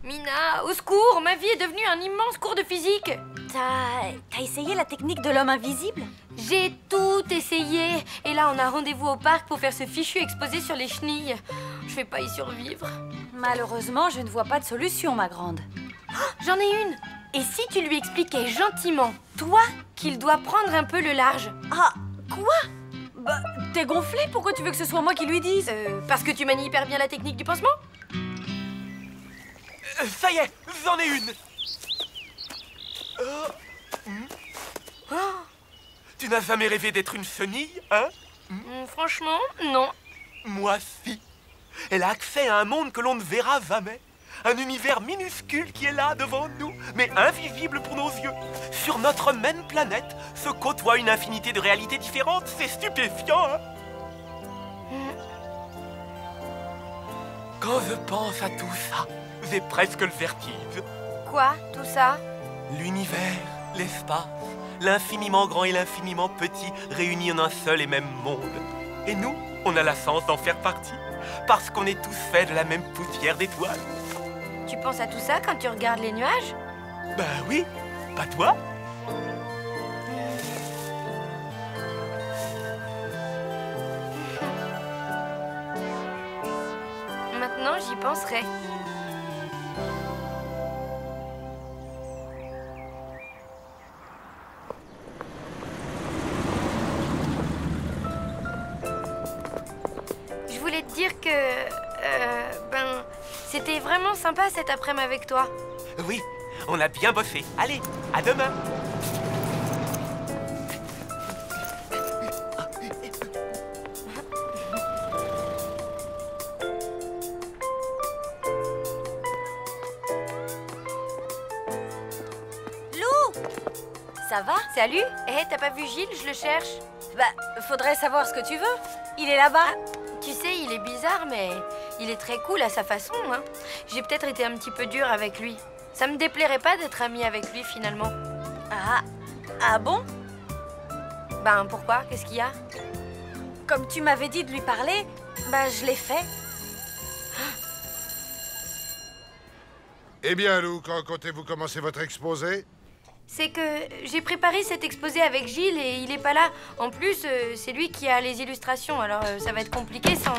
Mina, au secours, ma vie est devenue un immense cours de physique. T'as essayé la technique de l'homme invisible? J'ai tout essayé. Et là, on a rendez-vous au parc pour faire ce fichu exposé sur les chenilles. Je vais pas y survivre. Malheureusement, je ne vois pas de solution, ma grande. Oh, j'en ai une. Et si tu lui expliquais gentiment, toi, qu'il doit prendre un peu le large? Ah, quoi? Bah, t'es gonflé? Pourquoi tu veux que ce soit moi qui lui dise? Parce que tu manies hyper bien la technique du pansement? Ça y est, j'en ai une. Tu n'as jamais rêvé d'être une chenille, hein? Franchement, non. Moi, si. Elle a accès à un monde que l'on ne verra jamais. Un univers minuscule qui est là devant nous, mais invisible pour nos yeux. Sur notre même planète se côtoie une infinité de réalités différentes. C'est stupéfiant, hein? Quand je pense à tout ça, j'ai presque le vertige. Quoi, tout ça? L'univers, l'espace, l'infiniment grand et l'infiniment petit réunis en un seul et même monde. Et nous, on a la chance d'en faire partie, parce qu'on est tous faits de la même poussière d'étoiles. Tu penses à tout ça quand tu regardes les nuages? Ben oui, pas toi? Maintenant, j'y penserai. Je voulais te dire que... c'était vraiment sympa cet après-midi avec toi. Oui, on a bien bossé. Allez, à demain. Ça va? Salut. T'as pas vu Gilles? Je le cherche. Bah, faudrait savoir ce que tu veux. Il est là-bas. Tu sais, il est bizarre, mais il est très cool à sa façon, hein. J'ai peut-être été un petit peu dure avec lui. Ça me déplairait pas d'être amie avec lui, finalement. Ah bon? Ben, pourquoi? Qu'est-ce qu'il y a? Comme tu m'avais dit de lui parler, bah je l'ai fait. Eh bien, Lou, quand comptez-vous commencer votre exposé? C'est que j'ai préparé cet exposé avec Gilles et il est pas là. En plus, c'est lui qui a les illustrations, alors ça va être compliqué sans...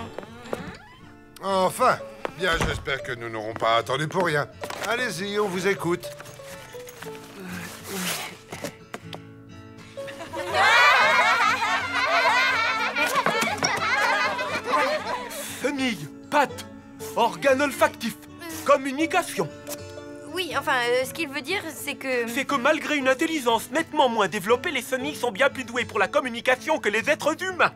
Enfin, bien, j'espère que nous n'aurons pas attendu pour rien. Allez-y, on vous écoute. Chenille, patte, organe olfactif, communication. Oui, enfin, ce qu'il veut dire, c'est que... C'est que malgré une intelligence nettement moins développée, les chenilles sont bien plus douées pour la communication que les êtres humains.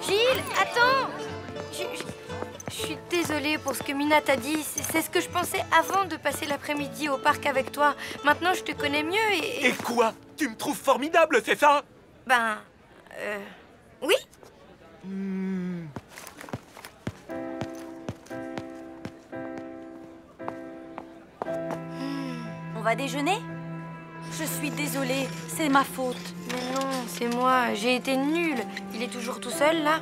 Gilles, attends! Je suis désolée pour ce que Mina t'a dit. C'est ce que je pensais avant de passer l'après-midi au parc avec toi. Maintenant, je te connais mieux et... Et quoi? Tu me trouves formidable, c'est ça? Ben... oui? On va déjeuner? je suis désolée. C'est ma faute. Mais non, c'est moi. J'ai été nulle. Il est toujours tout seul, là?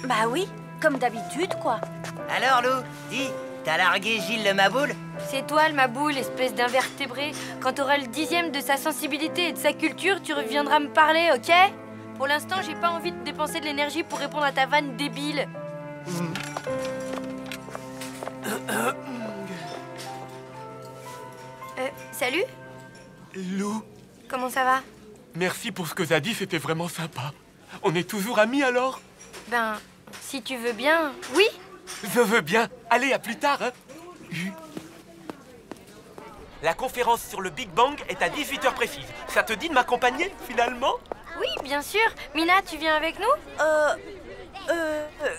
Bah oui, comme d'habitude, quoi. Alors, Lou, dis, t'as largué Gilles le Maboule? C'est toi, le Maboule, espèce d'invertébré. Quand t'auras le 10e de sa sensibilité et de sa culture, tu reviendras me parler, ok? Pour l'instant, j'ai pas envie de dépenser de l'énergie pour répondre à ta vanne débile. Salut? Lou, Comment ça va? merci pour ce que t'as dit, c'était vraiment sympa. On est toujours amis alors? Ben, si tu veux bien, oui? Je veux bien. Allez, à plus tard, hein. La conférence sur le Big Bang est à 18h précise. Ça te dit de m'accompagner, finalement? Oui, bien sûr. Mina, tu viens avec nous?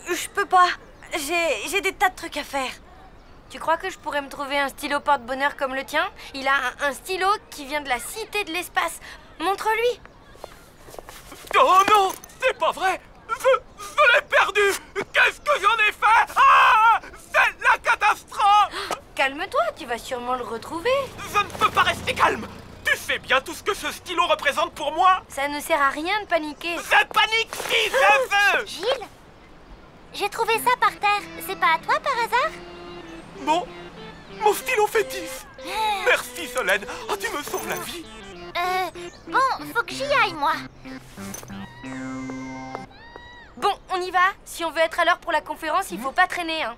Je peux pas. J'ai des tas de trucs à faire. Tu crois que je pourrais me trouver un stylo porte-bonheur comme le tien? Il a un stylo qui vient de la cité de l'espace. Montre-lui. Oh non, c'est pas vrai. Je l'ai perdu. Qu'est-ce que j'en ai fait? Ah, c'est la catastrophe. Calme-toi, tu vas sûrement le retrouver. Je ne peux pas rester calme. Tu sais bien tout ce que ce stylo représente pour moi. Ça ne sert à rien de paniquer. Je panique si je veux. Gilles, j'ai trouvé ça par terre. C'est pas à toi par hasard? Non, mon stylo fétiche. Merci Solène. Oh, tu me sauves la vie. Bon, faut que j'y aille, moi. Bon, on y va. Si on veut être à l'heure pour la conférence, il faut pas traîner, hein.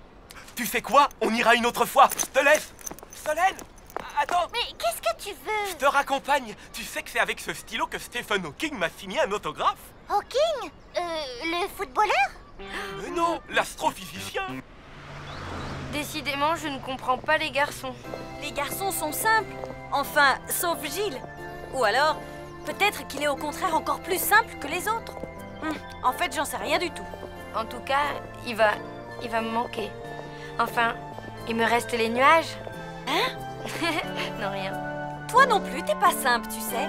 Tu sais quoi? On ira une autre fois. Je te laisse. Solène, attends. Mais qu'est-ce que tu veux? Je te raccompagne. Tu sais que c'est avec ce stylo que Stephen Hawking m'a signé un autographe? Hawking? Le footballeur? Mais non, l'astrophysicien. Décidément, je ne comprends pas les garçons. Les garçons sont simples. Enfin, sauf Gilles. Ou alors, peut-être qu'il est au contraire encore plus simple que les autres. En fait, j'en sais rien du tout. En tout cas, il va me manquer. Enfin, il me reste les nuages. Hein? Non, rien. Toi non plus, t'es pas simple, tu sais.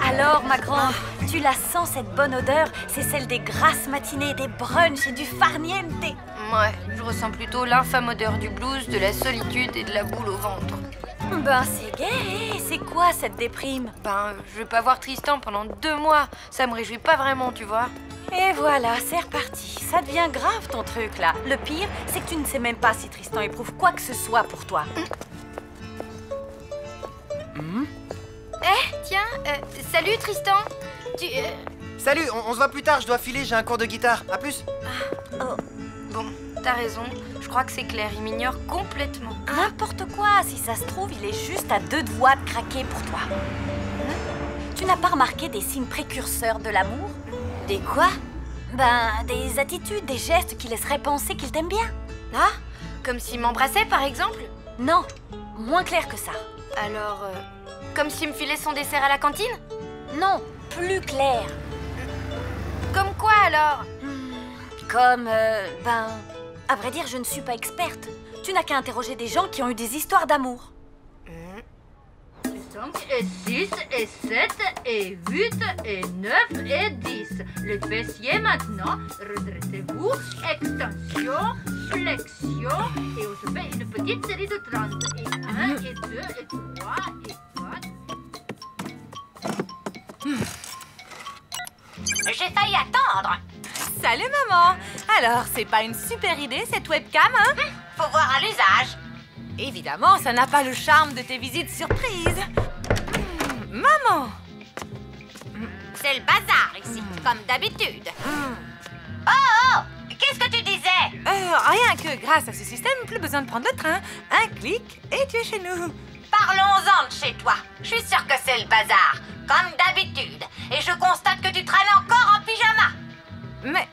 Alors, ma grande, tu la sens cette bonne odeur? C'est celle des grasses matinées, des brunchs et du farniente. Ouais, je ressens plutôt l'infâme odeur du blues, de la solitude et de la boule au ventre. Ben, c'est gai. C'est quoi cette déprime? Ben, je vais pas voir Tristan pendant 2 mois. Ça me réjouit pas vraiment, tu vois. Et voilà, c'est reparti. Ça devient grave ton truc là. Le pire, c'est que tu ne sais même pas si Tristan éprouve quoi que ce soit pour toi. Tiens, salut Tristan. Salut, on se voit plus tard, je dois filer, j'ai un cours de guitare. À plus. Bon, t'as raison. Je crois que c'est clair, il m'ignore complètement. N'importe quoi, si ça se trouve, il est juste à 2 doigts de craquer pour toi. Tu n'as pas remarqué des signes précurseurs de l'amour? Des quoi? Ben, des attitudes, des gestes qui laisseraient penser qu'il t'aime bien. Ah? Comme s'il m'embrassait, par exemple? Non, moins clair que ça. Alors, comme s'il me filait son dessert à la cantine? Non, plus clair. Comme quoi, alors? Comme, à vrai dire, je ne suis pas experte. Tu n'as qu'à interroger des gens qui ont eu des histoires d'amour. 5 et 6 et 7 et 8 et 9 et 10. Les fessiers maintenant. Redressez-vous. Extension, flexion. Et on se fait une petite série de 30. Et 1 et 2 et 3 et 4. J'ai failli attendre. Salut maman. Alors, c'est pas une super idée cette webcam, hein? Faut voir à l'usage. Évidemment, ça n'a pas le charme de tes visites surprises. Maman! C'est le bazar ici, comme d'habitude. Oh, qu'est-ce que tu disais? Rien que grâce à ce système, plus besoin de prendre le train. Un clic et tu es chez nous. Parlons-en de chez toi. Je suis sûre que c'est le bazar, comme d'habitude. Et je constate que tu traînes encore en pyjama. Mais...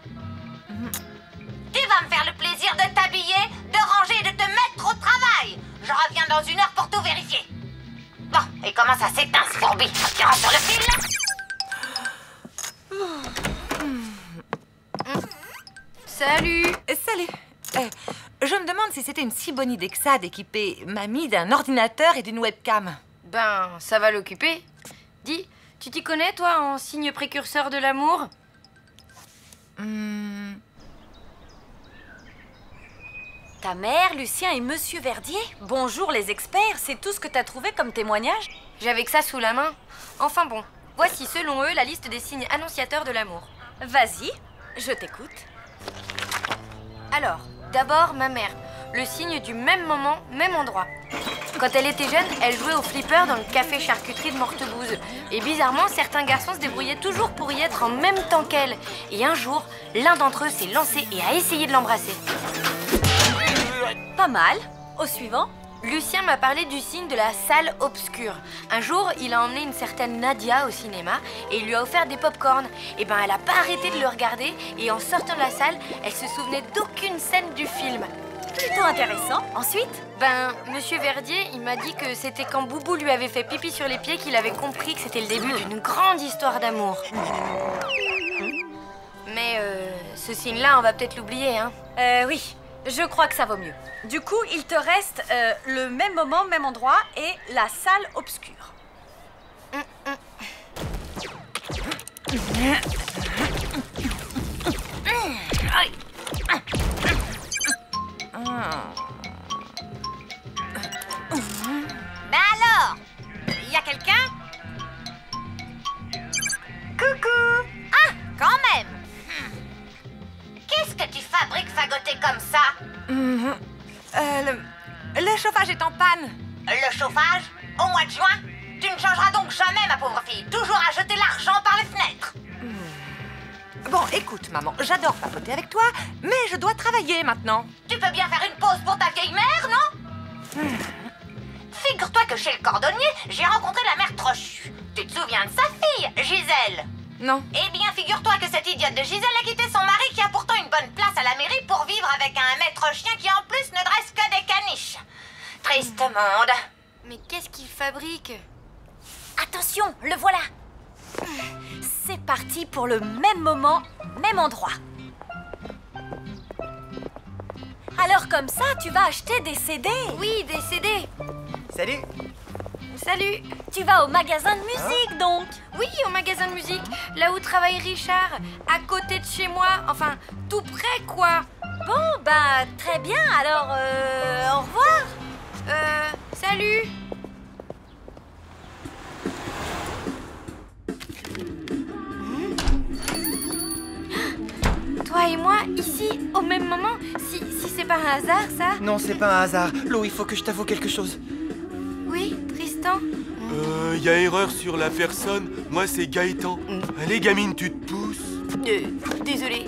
Tu vas pas me faire le plaisir de t'habiller, de ranger et de te mettre au travail. Je reviens dans 1 heure pour tout vérifier. Bon, et comment ça s'éteint ce fourbi? Tirant sur le fil? Salut. Salut. Je me demande si c'était une si bonne idée que ça d'équiper mamie d'un ordinateur et d'une webcam. Ben, ça va l'occuper. Dis, tu t'y connais, toi, en signe précurseur de l'amour? Ta mère, Lucien et Monsieur Verdier? Bonjour les experts, c'est tout ce que t'as trouvé comme témoignage? J'avais que ça sous la main. Enfin bon, voici selon eux la liste des signes annonciateurs de l'amour. Vas-y, je t'écoute. Alors, d'abord ma mère, le signe du même moment, même endroit. Quand elle était jeune, elle jouait au flipper dans le café charcuterie de Mortebouze. Et bizarrement, certains garçons se débrouillaient toujours pour y être en même temps qu'elle. Et un jour, l'un d'entre eux s'est lancé et a essayé de l'embrasser. Pas mal. Au suivant. Lucien m'a parlé du signe de la salle obscure. Un jour, il a emmené une certaine Nadia au cinéma et il lui a offert des pop-corn. Et ben, elle a pas arrêté de le regarder et en sortant de la salle, elle se souvenait d'aucune scène du film. Plutôt intéressant. Ensuite? Ben, Monsieur Verdier, il m'a dit que c'était quand Boubou lui avait fait pipi sur les pieds qu'il avait compris que c'était le début d'une grande histoire d'amour. Mais ce signe-là, on va peut-être l'oublier, hein? Oui. Je crois que ça vaut mieux. Du coup, il te reste le même moment, même endroit et la salle obscure. Ben alors, y a quelqu'un? Coucou! Ah, quand même! Qu'est-ce que tu fabriques fagoté comme ça? Le chauffage est en panne. Le chauffage? Au mois de juin? Tu ne changeras donc jamais, ma pauvre fille. Toujours à jeter l'argent par les fenêtres. Bon, écoute, maman, j'adore papoter avec toi, mais je dois travailler maintenant. Tu peux bien faire une pause pour ta vieille mère, non? Figure-toi que chez le cordonnier, j'ai rencontré la mère Trochu. Tu te souviens de sa fille, Gisèle? Non. Eh bien, figure-toi que cette idiote de Gisèle a quitté son mari qui a pourtant une bonne place à la mairie pour vivre avec un maître chien qui en plus ne dresse que des caniches. Triste monde. Mais qu'est-ce qu'il fabrique? Attention, le voilà. C'est parti pour le même moment, même endroit. Alors comme ça, tu vas acheter des CD? Oui, des CD. Salut. Salut. Tu vas au magasin de musique, donc? Oui, au magasin de musique, là où travaille Richard, à côté de chez moi, enfin, tout près, quoi. Bon, bah, très bien, alors, au revoir. Salut. Toi et moi, ici, au même moment, si c'est pas un hasard, ça? Non, c'est pas un hasard. Lou, il faut que je t'avoue quelque chose. Oui, Tristan? Y a erreur sur la personne. Moi, c'est Gaëtan. Allez, gamine, tu te pousses. Désolée.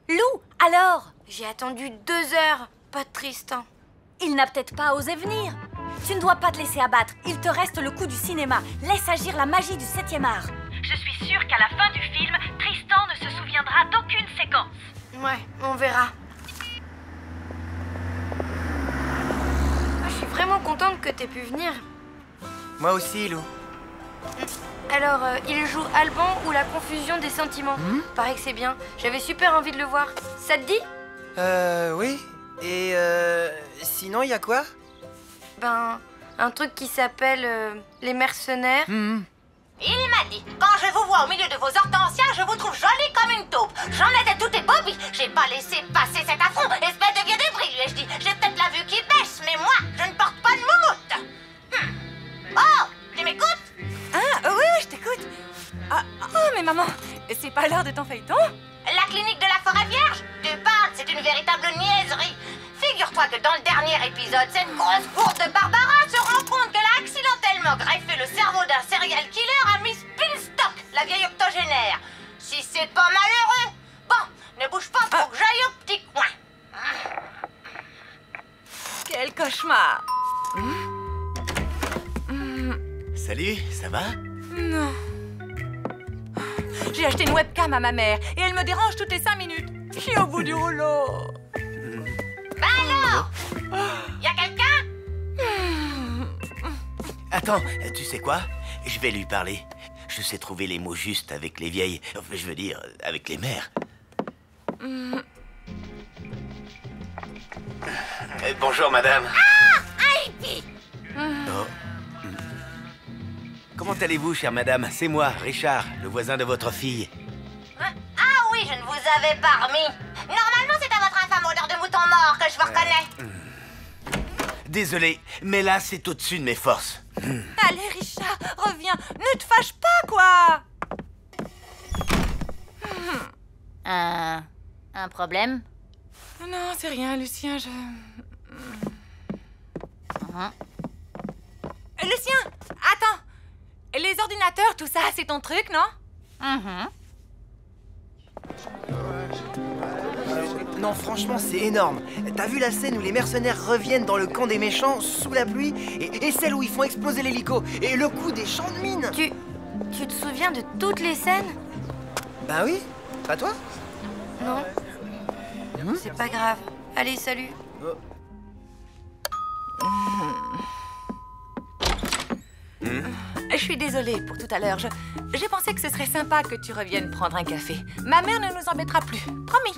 Lou, alors? J'ai attendu 2 heures, pas de Tristan. Il n'a peut-être pas osé venir. Tu ne dois pas te laisser abattre. Il te reste le coup du cinéma. Laisse agir la magie du 7e art. Je suis sûre qu'à la fin du film, Tristan ne se souviendra d'aucune séquence. Ouais, on verra. Je suis vraiment contente que t'aies pu venir. Moi aussi, Lou. Alors, il joue Alban ou la confusion des sentiments. Paraît que c'est bien. J'avais super envie de le voir. Ça te dit? Oui. Et sinon, il y a quoi? Ben, un truc qui s'appelle les mercenaires. Il m'a dit, quand je vous vois au milieu de vos hortensias, je vous trouve jolie comme une taupe. J'en étais tout ébobie. J'ai pas laissé passer cet affront. Espèce de vieux débris, lui ai-je dit. J'ai peut-être la vue qui baisse, mais moi, je ne porte pas de moumoute. Oh, tu m'écoutes? Ah, oui, je t'écoute. Oh, mais maman, c'est pas l'heure de ton feuilleton? La clinique de la forêt vierge? Tu parles, c'est une véritable niaiserie. Figure-toi que dans le dernier épisode, cette grosse bourde de Barbara se rend compte qu'elle a accidentellement greffé le cerveau d'un serial killer à Miss Pinstock, la vieille octogénaire. Si c'est pas malheureux. Bon, ne bouge pas, faut que j'aille au petit coin. Quel cauchemar. Salut, ça va? Non. J'ai acheté une webcam à ma mère et elle me dérange toutes les 5 minutes. Je suis au bout du rouleau. Bah alors, y a quelqu'un? Attends, tu sais quoi? Je vais lui parler. Je sais trouver les mots justes avec les vieilles... Enfin, je veux dire, avec les mères. Bonjour, madame. Ah, Heidi! Oh. Comment allez-vous, chère madame? C'est moi, Richard, le voisin de votre fille. Ah oui, je ne vous avais pas remis. Normalement, c'est à votre infâme odeur de mouton mort que je vous reconnais. Désolé, mais là, c'est au-dessus de mes forces. Allez, Richard, reviens. Ne te fâche pas, quoi. Un problème? Non, c'est rien, Lucien, Lucien, attends. Les ordinateurs, tout ça, c'est ton truc, non? Non, franchement, c'est énorme. T'as vu la scène où les mercenaires reviennent dans le camp des méchants sous la pluie et celle où ils font exploser l'hélico et le coup des champs de mine? Tu te souviens de toutes les scènes? Bah oui, pas toi? Non. C'est pas grave. Allez, salut. Je suis désolée pour tout à l'heure. J'ai pensé que ce serait sympa que tu reviennes prendre un café. Ma mère ne nous embêtera plus. Promis.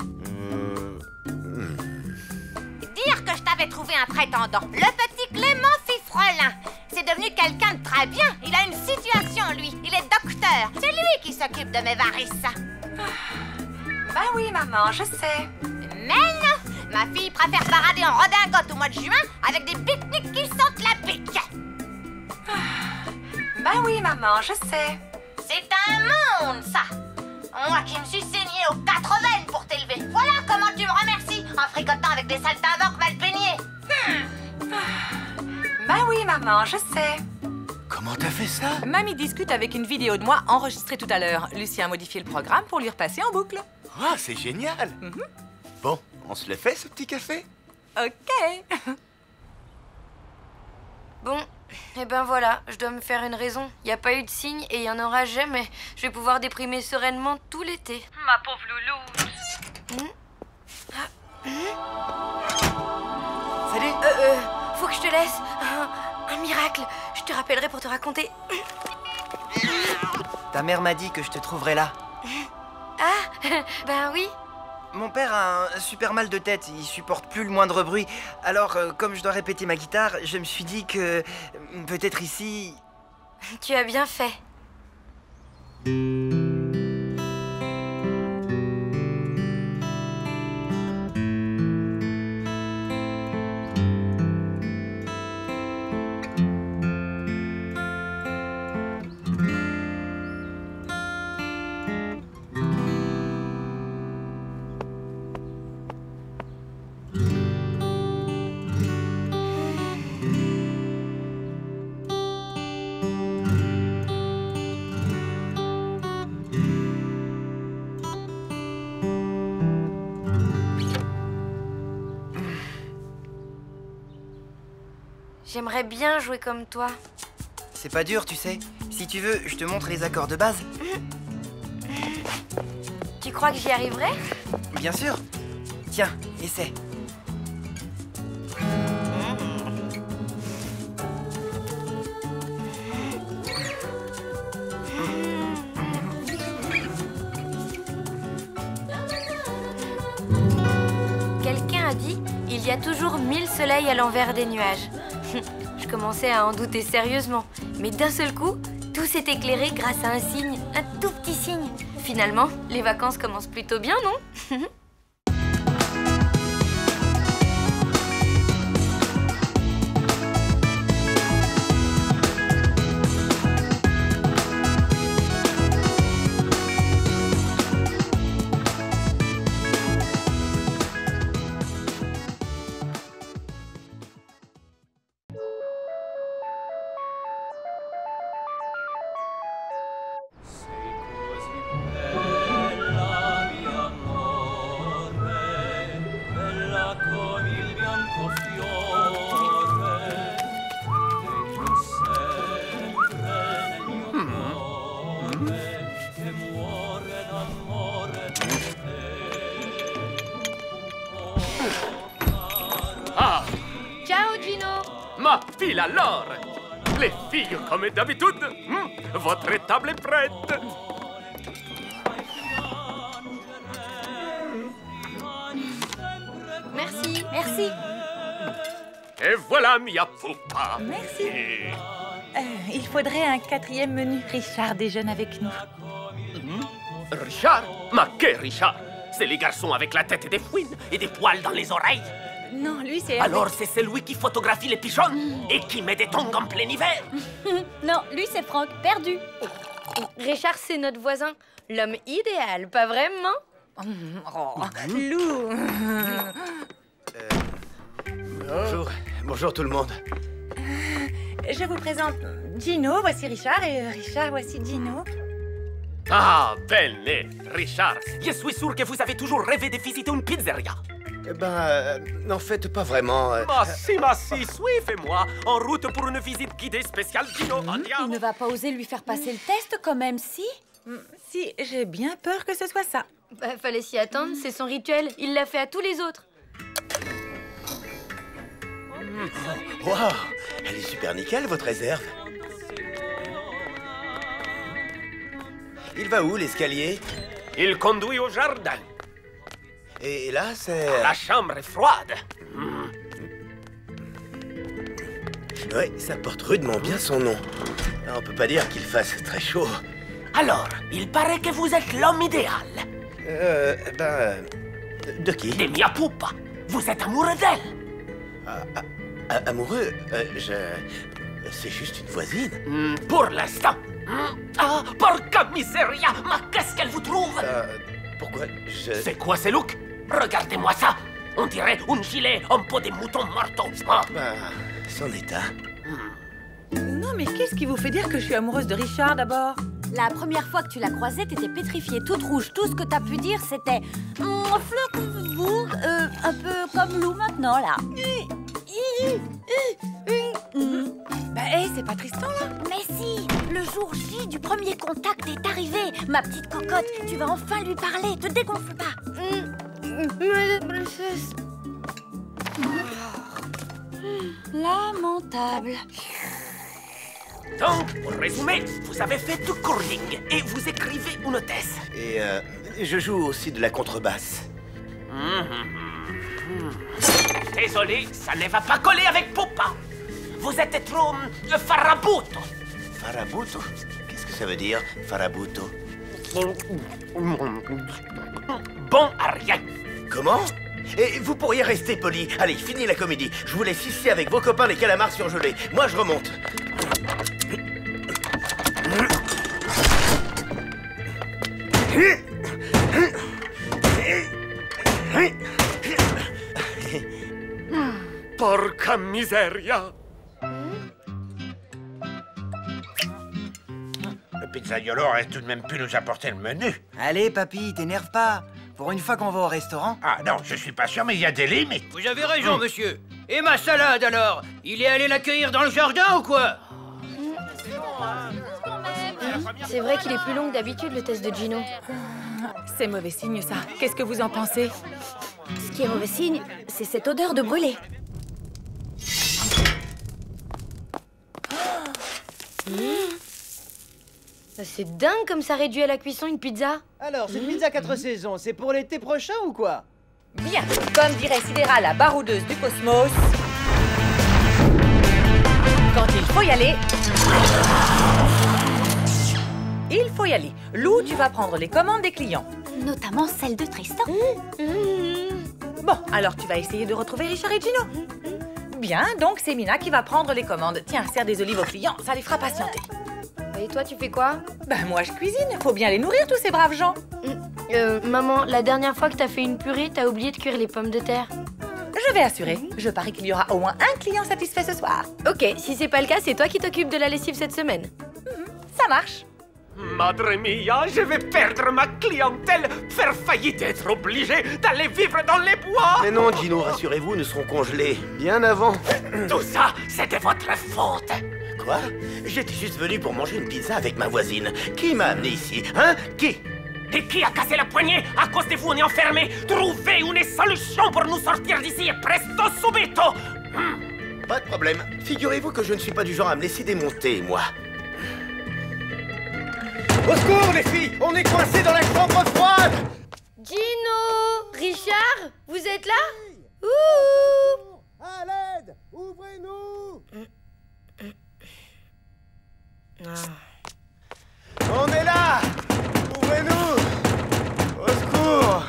Dire que je t'avais trouvé un prétendant. Le petit Clément Fifrelin. C'est devenu quelqu'un de très bien. Il a une situation, lui. Il est docteur. C'est lui qui s'occupe de mes varices. Bah oui, maman, je sais. Mais non! Ma fille préfère parader en redingote au mois de juin avec des pique-niques qui sentent la pique. Bah oui, maman, je sais. C'est un monde, ça. Moi qui me suis saignée aux 4 veines pour t'élever. Voilà comment tu me remercies, en fricotant avec des saltimbanques mal peignés. Bah oui, maman, je sais. Comment t'as fait ça? Mamie discute avec une vidéo de moi enregistrée tout à l'heure. Lucien a modifié le programme pour lui repasser en boucle. Ah, c'est génial. Bon, on se le fait, ce petit café? Ok. Bon, et ben voilà, je dois me faire une raison. Il n'y a pas eu de signe et il n'y en aura jamais. Je vais pouvoir déprimer sereinement tout l'été. Ma pauvre loulou. Salut. Faut que je te laisse. Un miracle. Je te rappellerai pour te raconter. Ta mère m'a dit que je te trouverais là. Ah, ben oui. Mon père a un super mal de tête, il supporte plus le moindre bruit. Alors, comme je dois répéter ma guitare, je me suis dit que peut-être ici... Tu as bien fait. J'aimerais bien jouer comme toi. C'est pas dur, tu sais. Si tu veux, je te montre les accords de base. Tu crois que j'y arriverai? Bien sûr. Tiens, essaie. Quelqu'un a dit, il y a toujours 1000 soleils à l'envers des nuages. Je commençais à en douter sérieusement, mais d'un seul coup, tout s'est éclairé grâce à un signe, un tout petit signe. Finalement, les vacances commencent plutôt bien, non? Ma fille alors. Les filles, comme d'habitude, votre table est prête. Merci. Merci. Et voilà Mia Poupa. Merci. Il faudrait un 4e menu. Richard déjeune avec nous. Richard? Ma qu'est Richard? C'est les garçons avec la tête et des fouines et des poils dans les oreilles. Non, lui c'est... Alors c'est celui qui photographie les pigeons et qui met des tongs en plein hiver. Non, lui c'est Franck, perdu. Richard, c'est notre voisin. L'homme idéal, pas vraiment? Oh, Lou. Bonjour. Bonjour tout le monde. Je vous présente Gino, voici Richard, et Richard, voici Gino. Ah, belle, Richard. Je suis sûr que vous avez toujours rêvé de visiter une pizzeria. En fait, pas vraiment. Massi, suivez-moi. En route pour une visite guidée spéciale Gino. Il ne va pas oser lui faire passer le test quand même, si? Si, j'ai bien peur que ce soit ça. Bah, fallait s'y attendre, c'est son rituel. Il l'a fait à tous les autres. Waouh, elle est super nickel, votre réserve. Il va où, l'escalier? Il conduit au jardin. Et là, c'est... La chambre est froide. Oui, ça porte rudement bien son nom. On peut pas dire qu'il fasse très chaud. Alors, il paraît que vous êtes l'homme idéal. De qui? De Mia Poupa. Vous êtes amoureux d'elle. Amoureux? C'est juste une voisine. Pour l'instant. Ah, porca miseria! Mais qu'est-ce qu'elle vous trouve? Pourquoi C'est quoi ces looks? Regardez-moi ça! On dirait un gilet en peau de mouton morto. Son état. Non, mais qu'est-ce qui vous fait dire que je suis amoureuse de Richard, d'abord? La première fois que tu l'as croisée, t'étais pétrifiée, toute rouge. Tout ce que t'as pu dire, c'était... un peu comme Lou maintenant, là. Bah, hé, c'est pas Tristan, là? Mais si, le jour J du premier contact est arrivé. Ma petite cocotte, tu vas enfin lui parler, te dégonfle pas. Lamentable. Donc, pour résumer, vous avez fait du curling et vous écrivez une thèse. Et je joue aussi de la contrebasse. Désolé, ça ne va pas coller avec Poupa. Vous êtes trop farabuto. Farabuto? Qu'est-ce que ça veut dire, farabuto? Bon à rien. Comment? Et vous pourriez rester poli. Allez, finis la comédie. Je vous laisse ici avec vos copains les calamars surgelés. Moi, je remonte. Porca miseria! Le pizzaiolo aurait tout de même pu nous apporter le menu. Allez, papy, t'énerve pas. Pour une fois qu'on va au restaurant. Ah non, je suis pas sûr, mais il y a des limites. Vous avez raison, monsieur. Et ma salade, alors? Il est allé l'accueillir dans le jardin ou quoi? C'est vrai qu'il est plus long que d'habitude, le test de Gino. C'est mauvais signe, ça. Qu'est-ce que vous en pensez? Ce qui est mauvais signe, c'est cette odeur de brûlé. C'est dingue comme ça réduit à la cuisson une pizza. Alors, cette pizza 4 saisons, c'est pour l'été prochain ou quoi? Bien, comme dirait Sidéra, la baroudeuse du cosmos. Quand il faut y aller... Il faut y aller. Lou, tu vas prendre les commandes des clients. Notamment celle de Tristan. Bon, alors tu vas essayer de retrouver Richard et Gino. Bien, donc c'est Mina qui va prendre les commandes. Tiens, sers des olives aux clients, ça les fera patienter. Et toi, tu fais quoi? Ben moi, je cuisine. Faut bien les nourrir, tous ces braves gens. Maman, la dernière fois que t'as fait une purée, t'as oublié de cuire les pommes de terre. Je vais assurer. Je parie qu'il y aura au moins un client satisfait ce soir. Ok, si c'est pas le cas, c'est toi qui t'occupes de la lessive cette semaine. Ça marche. Madre mia, je vais perdre ma clientèle, faire faillite et être obligé d'aller vivre dans les bois. Mais non, Gino, rassurez-vous, nous serons congelés bien avant. Tout ça, c'est de votre faute. Quoi? J'étais juste venu pour manger une pizza avec ma voisine. Qui m'a amené ici? Hein? Qui? Et qui a cassé la poignée? À cause de vous, on est enfermés. Trouvez une solution pour nous sortir d'ici et presto subito. Pas de problème. Figurez-vous que je ne suis pas du genre à me laisser démonter, moi. Au secours, les filles! On est coincés dans la chambre froide! Gino! Richard? Vous êtes là? Ouh! À l'aide! Ouvrez-nous! On est là! Ouvrez-nous! Au secours!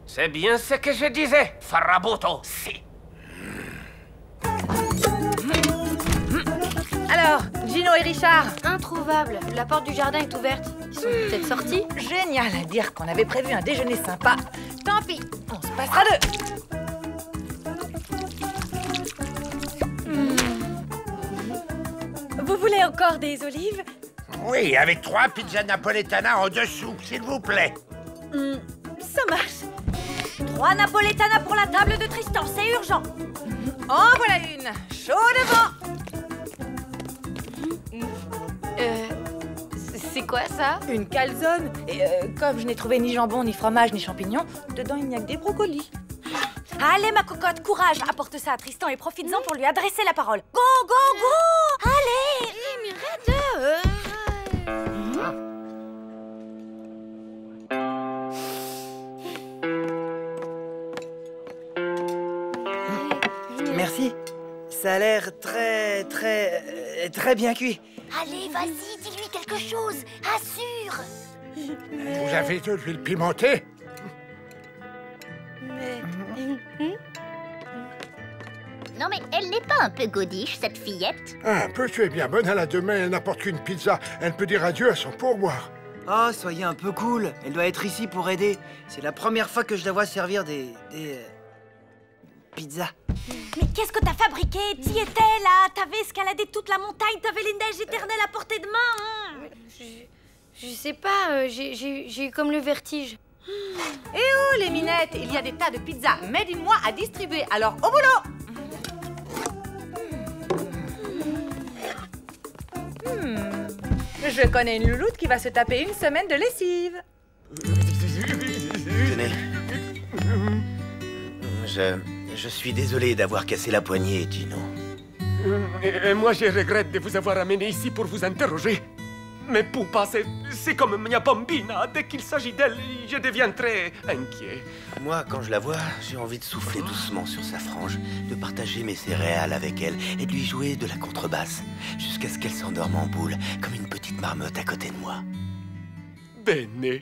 C'est bien ce que je disais, Faraboto. Si. Alors, Gino et Richard? Introuvable. La porte du jardin est ouverte. Ils sont peut-être sortis. Génial à dire qu'on avait prévu un déjeuner sympa. Tant pis, on se passera d'eux. Vous voulez encore des olives? Oui, avec 3 pizzas napoletana en dessous, s'il vous plaît. Ça marche. 3 napoletana pour la table de Tristan, c'est urgent. En voilà une. Chaud devant. C'est quoi ça? Une calzone. Et comme je n'ai trouvé ni jambon, ni fromage, ni champignons, dedans il n'y a que des brocolis. Allez, ma cocotte, courage. Apporte ça à Tristan et profites-en pour lui adresser la parole. Go, go, go! Allez! Mais Merci. Ça a l'air très bien cuit. Allez, vas-y, dis-lui quelque chose. Assure. Vous avez de l'huile pimentée? Non mais elle n'est pas un peu godiche, cette fillette? Un peu, tu es bien bonne. Elle a demain, elle n'apporte qu'une pizza. Elle peut dire adieu à son pourboire. Oh, soyez un peu cool. Elle doit être ici pour aider. C'est la première fois que je la vois servir des pizzas. Mais qu'est-ce que t'as fabriqué? T'y étais, là. T'avais escaladé toute la montagne. T'avais les neiges éternelles à portée de main. Je sais pas, j'ai eu comme le vertige. Eh oh, les minettes, il y a des tas de pizzas made in moi à distribuer, alors au boulot! Je connais une louloute qui va se taper une semaine de lessive. Tenez. Je suis désolé d'avoir cassé la poignée, Gino. Et moi, je regrette de vous avoir amené ici pour vous interroger. Mais Poupa, c'est comme mia bambina. Dès qu'il s'agit d'elle, je deviens très inquiet. Moi, quand je la vois, j'ai envie de souffler doucement sur sa frange, de partager mes céréales avec elle et de lui jouer de la contrebasse, jusqu'à ce qu'elle s'endorme en boule, comme une petite marmotte à côté de moi. Bene.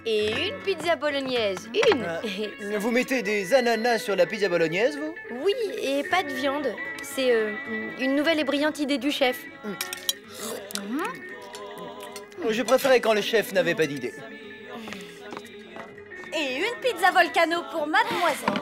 Et une pizza bolognaise, une. Vous mettez des ananas sur la pizza bolognaise, vous? Oui, et pas de viande. C'est une nouvelle et brillante idée du chef. Je préférais quand le chef n'avait pas d'idée. Et une pizza volcano pour mademoiselle.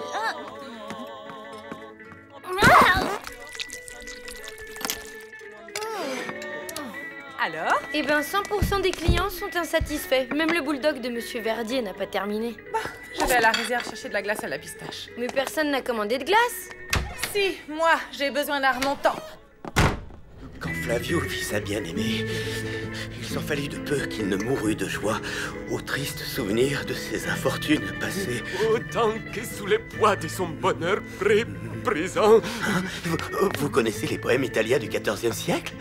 Alors? Eh ben, 100% des clients sont insatisfaits. Même le bulldog de Monsieur Verdier n'a pas terminé. Bah, je vais à la réserve chercher de la glace à la pistache. Mais personne n'a commandé de glace. Si, moi, j'ai besoin d'un remontant. Quand Flavio vit sa bien-aimée, il s'en fallut de peu qu'il ne mourût de joie au triste souvenir de ses infortunes passées. Autant que sous les poids de son bonheur présent. Vous connaissez les poèmes italiens du XIVe siècle?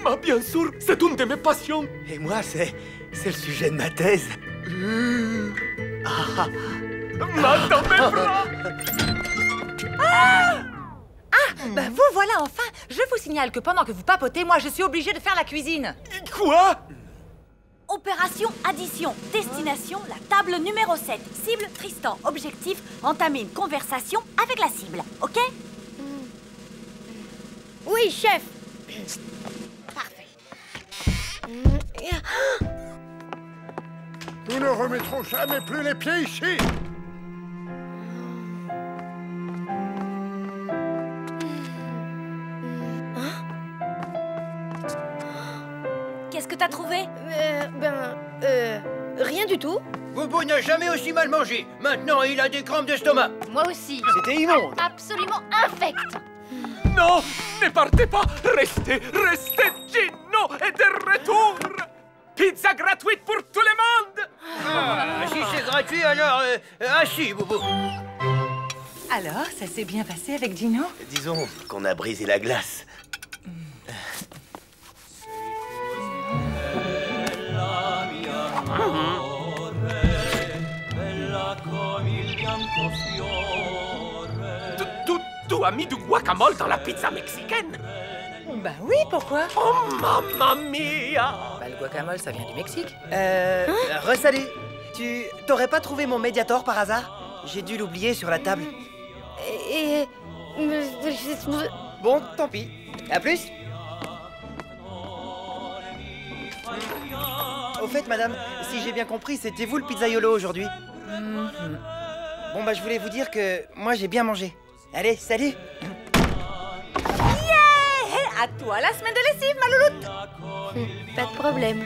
Ah, bien sûr, c'est une de mes passions. Et moi, c'est le sujet de ma thèse. Dans mes bras. Bah vous voilà enfin. Je vous signale que pendant que vous papotez, moi je suis obligée de faire la cuisine. Quoi? Opération addition. Destination, la table numéro 7. Cible, Tristan. Objectif, entamer une conversation avec la cible. Ok? Oui, chef. Parfait. Nous ne remettrons jamais plus les pieds ici. Qu'est-ce que t'as trouvé? Rien du tout. Boubou n'a jamais aussi mal mangé. Maintenant, il a des crampes d'estomac. Moi aussi. C'était immonde. Absolument infect. Non, ne partez pas. Restez, Gino est de retour. Pizza gratuite pour tout le monde. Ah, si c'est gratuit, alors assis, Boubou. Alors, ça s'est bien passé avec Dino? Disons qu'on a brisé la glace. Tu as mis du guacamole dans la pizza mexicaine? Bah oui, pourquoi? Oh, mamma mia! Bah, le guacamole, ça vient du Mexique. Re-salut. Tu t'aurais pas trouvé mon Mediator par hasard? J'ai dû l'oublier sur la table. Bon, tant pis. À plus. Au fait, madame, si j'ai bien compris, c'était vous le pizzaiolo aujourd'hui? Bon, bah, je voulais vous dire que moi, j'ai bien mangé. Allez, salut. À toi la semaine de lessive, ma louloute. Pas de problème.